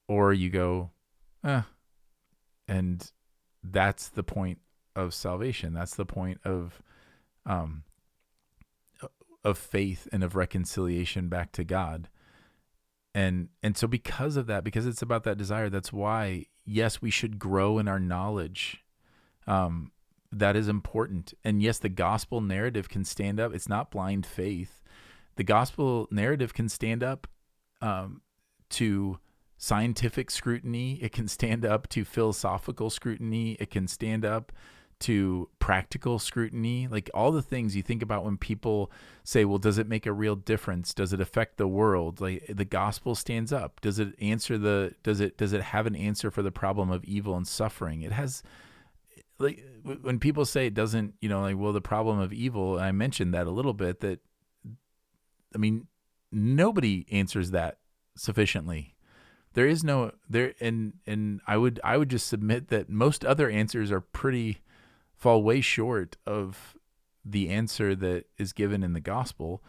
or you go, and that's the point of salvation. That's the point of faith and of reconciliation back to God. And so because of that, because it's about that desire, that's why, yes, we should grow in our knowledge. That is important. And yes, the gospel narrative can stand up. It's not blind faith. The gospel narrative can stand up to scientific scrutiny. It can stand up to philosophical scrutiny. It can stand up to practical scrutiny. Like all the things you think about when people say, well, does it make a real difference? Does it affect the world? Like the gospel stands up. Does it answer does it have an answer for the problem of evil and suffering? It has, like when people say it doesn't, well, the problem of evil, I mentioned that a little bit, that, I mean, nobody answers that sufficiently. There is no there. And I would just submit that most other answers fall way short of the answer that is given in the gospel.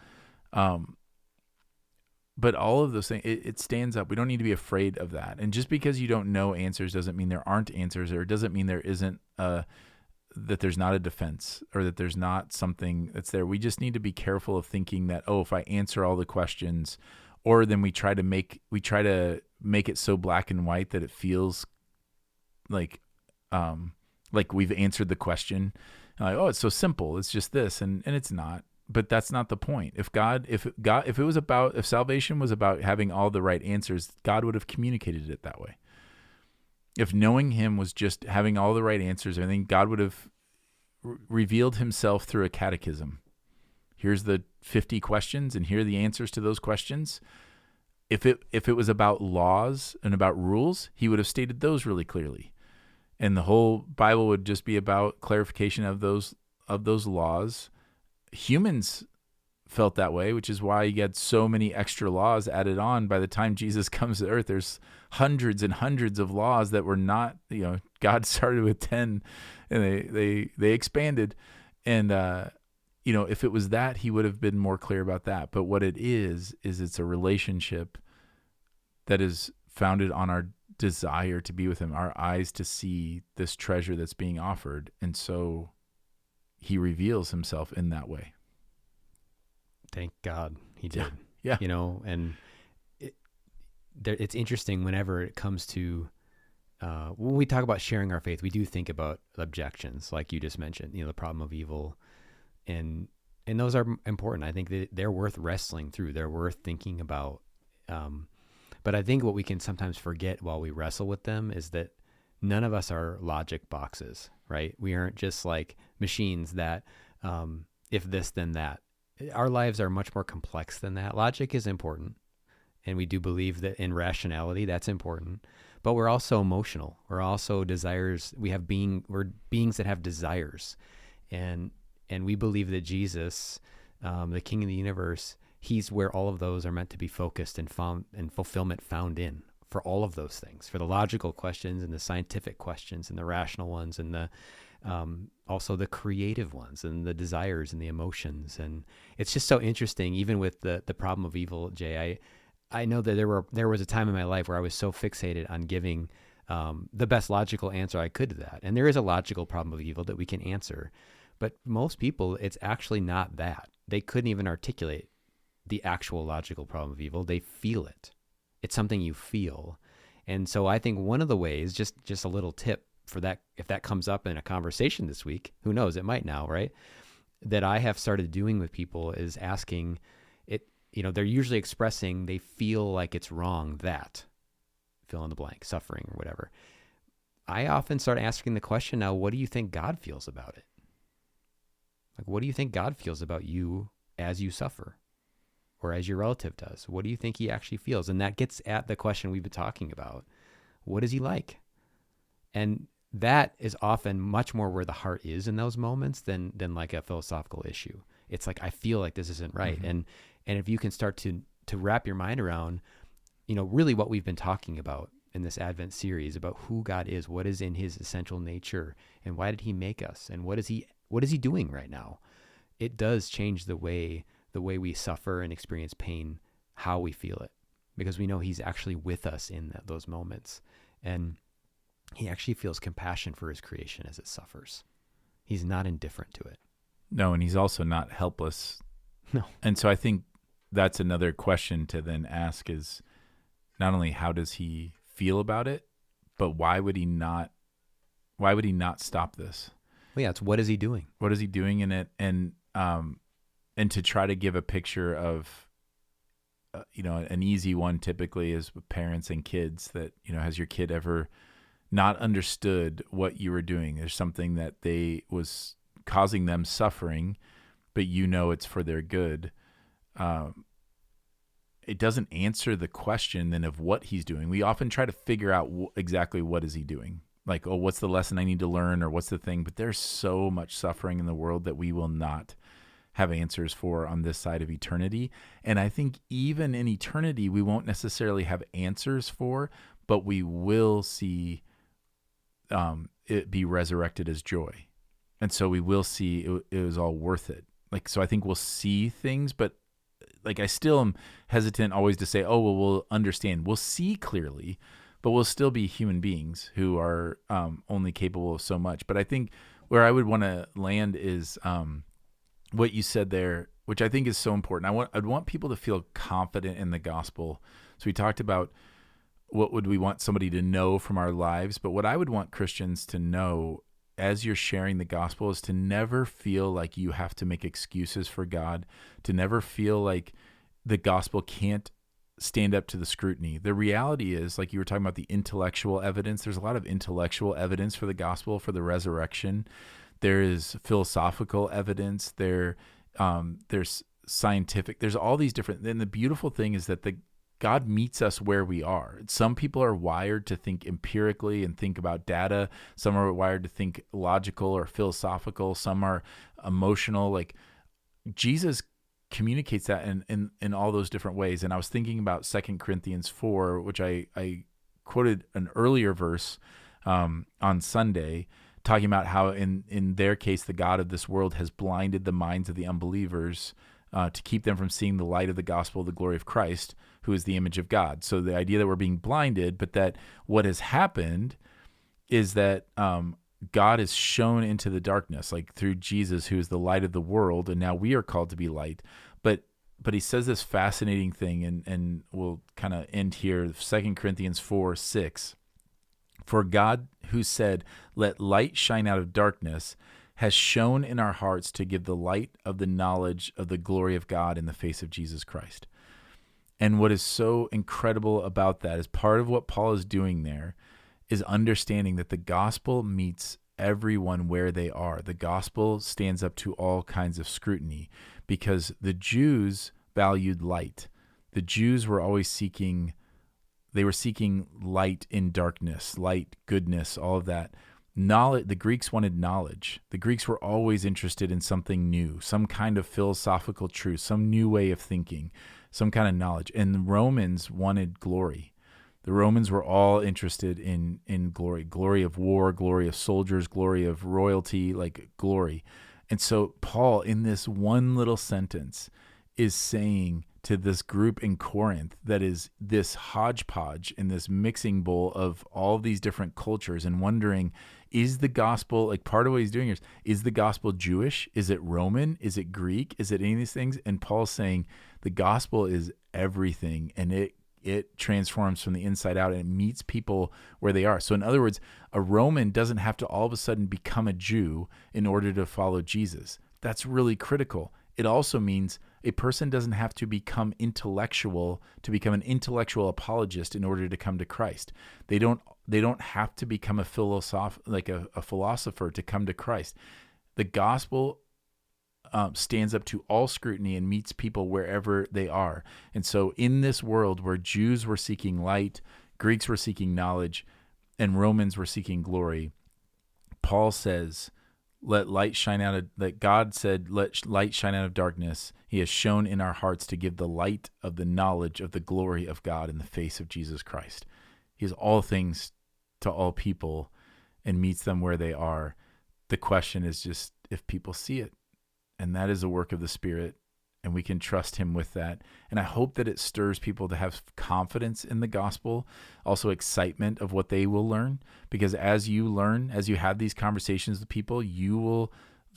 But all of those things, it stands up. We don't need to be afraid of that. And just because you don't know answers doesn't mean there aren't answers, or it doesn't mean there isn't that there's not a defense, or that there's not something that's there. We just need to be careful of thinking that, if I answer all the questions, or then we try to make it so black and white that it feels like we've answered the question. Like, it's so simple. It's just this, and it's not. But that's not the point. If salvation was about having all the right answers, God would have communicated it that way. If knowing him was just having all the right answers, I think God would have revealed himself through a catechism. Here's the 50 questions, and here are the answers to those questions. If it was about laws and about rules, he would have stated those really clearly. And the whole Bible would just be about clarification of those laws. Humans felt that way, which is why you get so many extra laws added on. By the time Jesus comes to earth, there's hundreds and hundreds of laws that were not, God started with 10 and they expanded. And, if it was that, he would have been more clear about that. But what it is it's a relationship that is founded on our desire to be with him, our eyes to see this treasure that's being offered. And so he reveals himself in that way. Thank God he did. Yeah. And it's interesting whenever it comes to, when we talk about sharing our faith, we do think about objections, like you just mentioned, the problem of evil. And those are important. I think that they're worth wrestling through. They're worth thinking about. But I think what we can sometimes forget while we wrestle with them is that none of us are logic boxes, right? We aren't just like machines that, if this, then that. Our lives are much more complex than that. Logic is important, and we do believe that in rationality, that's important. But we're also emotional. We're also desires. We're beings that have desires, and we believe that Jesus, the King of the universe, he's where all of those are meant to be focused and found, and fulfillment found in, for all of those things, for the logical questions and the scientific questions and the rational ones, and the also the creative ones, and the desires and the emotions. And it's just so interesting, even with the problem of evil, Jay. I know that there was a time in my life where I was so fixated on giving the best logical answer I could to that. And there is a logical problem of evil that we can answer. But most people, it's actually not that. They couldn't even articulate the actual logical problem of evil. They feel it. It's something you feel. And so I think one of the ways, just a little tip for that, if that comes up in a conversation this week, who knows, it might now, right? That I have started doing with people is asking, they're usually expressing they feel like it's wrong that fill in the blank, suffering or whatever. I often start asking the question now, what do you think God feels about it? Like, what do you think God feels about you as you suffer or as your relative does? What do you think he actually feels? And that gets at the question we've been talking about. What is he like? And that is often much more where the heart is in those moments than like a philosophical issue. It's like, I feel like this isn't right. Mm-hmm. And if you can start to wrap your mind around, really what we've been talking about in this Advent series about who God is, what is in his essential nature, and why did he make us, and what is he doing right now? It does change the way we suffer and experience pain, how we feel it, because we know he's actually with us in those moments. And he actually feels compassion for his creation as it suffers. He's not indifferent to it. No, and he's also not helpless. No. And so I think that's another question to then ask is not only how does he feel about it, but why would he not stop this? Well, yeah, it's what is he doing? What is he doing in it? And to try to give a picture of, an easy one typically is with parents and kids that, has your kid ever not understood what you were doing? There's something that was causing them suffering, but it's for their good. It doesn't answer the question then of what he's doing. We often try to figure out exactly what is he doing. Like, oh, what's the lesson I need to learn, or what's the thing? But there's so much suffering in the world that we will not have answers for on this side of eternity. And I think even in eternity, we won't necessarily have answers for, but we will see it be resurrected as joy. And so we will see it was all worth it. Like, so I think we'll see things, but like, I still am hesitant always to say, oh, well, we'll understand. We'll see clearly, but we'll still be human beings who are only capable of so much. But I think where I would want to land is what you said there, which I think is so important. I'd want people to feel confident in the gospel. So we talked about what would we want somebody to know from our lives, but what I would want Christians to know as you're sharing the gospel is to never feel like you have to make excuses for God, to never feel like the gospel can't stand up to the scrutiny. The reality is, like you were talking about the intellectual evidence, there's a lot of intellectual evidence for the gospel, for the resurrection. There is philosophical evidence. There's scientific. There's all these different. And the beautiful thing is that God meets us where we are. Some people are wired to think empirically and think about data. Some are wired to think logical or philosophical. Some are emotional. Like, Jesus communicates that in all those different ways. And I was thinking about 2 Corinthians 4, which I quoted an earlier verse on Sunday, talking about how in their case, the God of this world has blinded the minds of the unbelievers to keep them from seeing the light of the gospel of the glory of Christ, who is the image of God. So the idea that we're being blinded, but that what has happened is that God is shown into the darkness, like through Jesus, who is the light of the world, and now we are called to be light. But he says this fascinating thing, and we'll kind of end here, 2 Corinthians 4:6. For God, who said, "Let light shine out of darkness," has shone in our hearts to give the light of the knowledge of the glory of God in the face of Jesus Christ. And what is so incredible about that is part of what Paul is doing there is understanding that the gospel meets everyone where they are. The gospel stands up to all kinds of scrutiny because the Jews valued light. The Jews were always seeking light in darkness, light, goodness, all of that. Knowledge. The Greeks wanted knowledge. The Greeks were always interested in something new, some kind of philosophical truth, some new way of thinking, some kind of knowledge. And the Romans wanted glory. The Romans were all interested in glory of war, glory of soldiers, glory of royalty, like glory. And so Paul, in this one little sentence, is saying to this group in Corinth that is this hodgepodge in this mixing bowl of all of these different cultures and wondering, is the gospel, like part of what he's doing is the gospel Jewish? Is it Roman? Is it Greek? Is it any of these things? And Paul's saying the gospel is everything, and it transforms from the inside out, and it meets people where they are. So in other words, a Roman doesn't have to all of a sudden become a Jew in order to follow Jesus. That's really critical. it also means a person doesn't have to become intellectual to become an intellectual apologist in order to come to Christ. They don't have to become a philosopher to come to Christ. The gospel stands up to all scrutiny and meets people wherever they are. And so in this world where Jews were seeking light, Greeks were seeking knowledge, and Romans were seeking glory, Paul says, let light shine out of, that God said, let light shine out of darkness. He has shown in our hearts to give the light of the knowledge of the glory of God in the face of Jesus Christ. He is all things to all people and meets them where they are. The question is just if people see it. And that is a work of the Spirit, and we can trust him with that. And I hope that it stirs people to have confidence in the gospel, also excitement of what they will learn, because as you learn, as you have these conversations with people, you will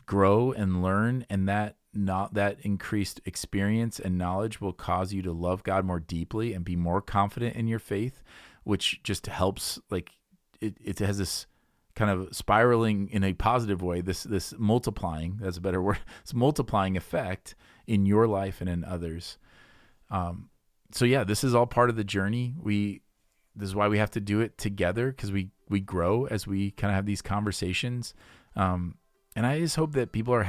grow and learn, and that increased experience and knowledge will cause you to love God more deeply and be more confident in your faith, which just helps, like it has this kind of spiraling in a positive way, this multiplying, that's a better word, it's multiplying effect in your life and in others. So yeah, this is all part of the journey. This is why we have to do it together, because we grow as we kind of have these conversations. And I just hope that people are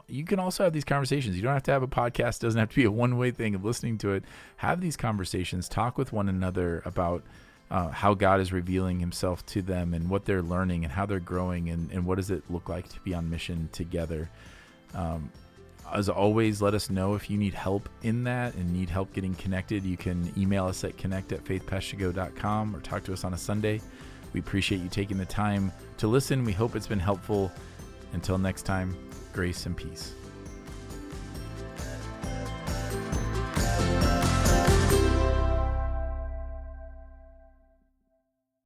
you can also have these conversations. You don't have to have a podcast. It doesn't have to be a one-way thing of listening to it. Have these conversations, talk with one another about how God is revealing himself to them and what they're learning and how they're growing and what does it look like to be on mission together. As always, let us know if you need help in that and need help getting connected. You can email us at connect@faithpastogo.com or talk to us on a Sunday. We appreciate you taking the time to listen. We hope it's been helpful. Until next time, grace and peace.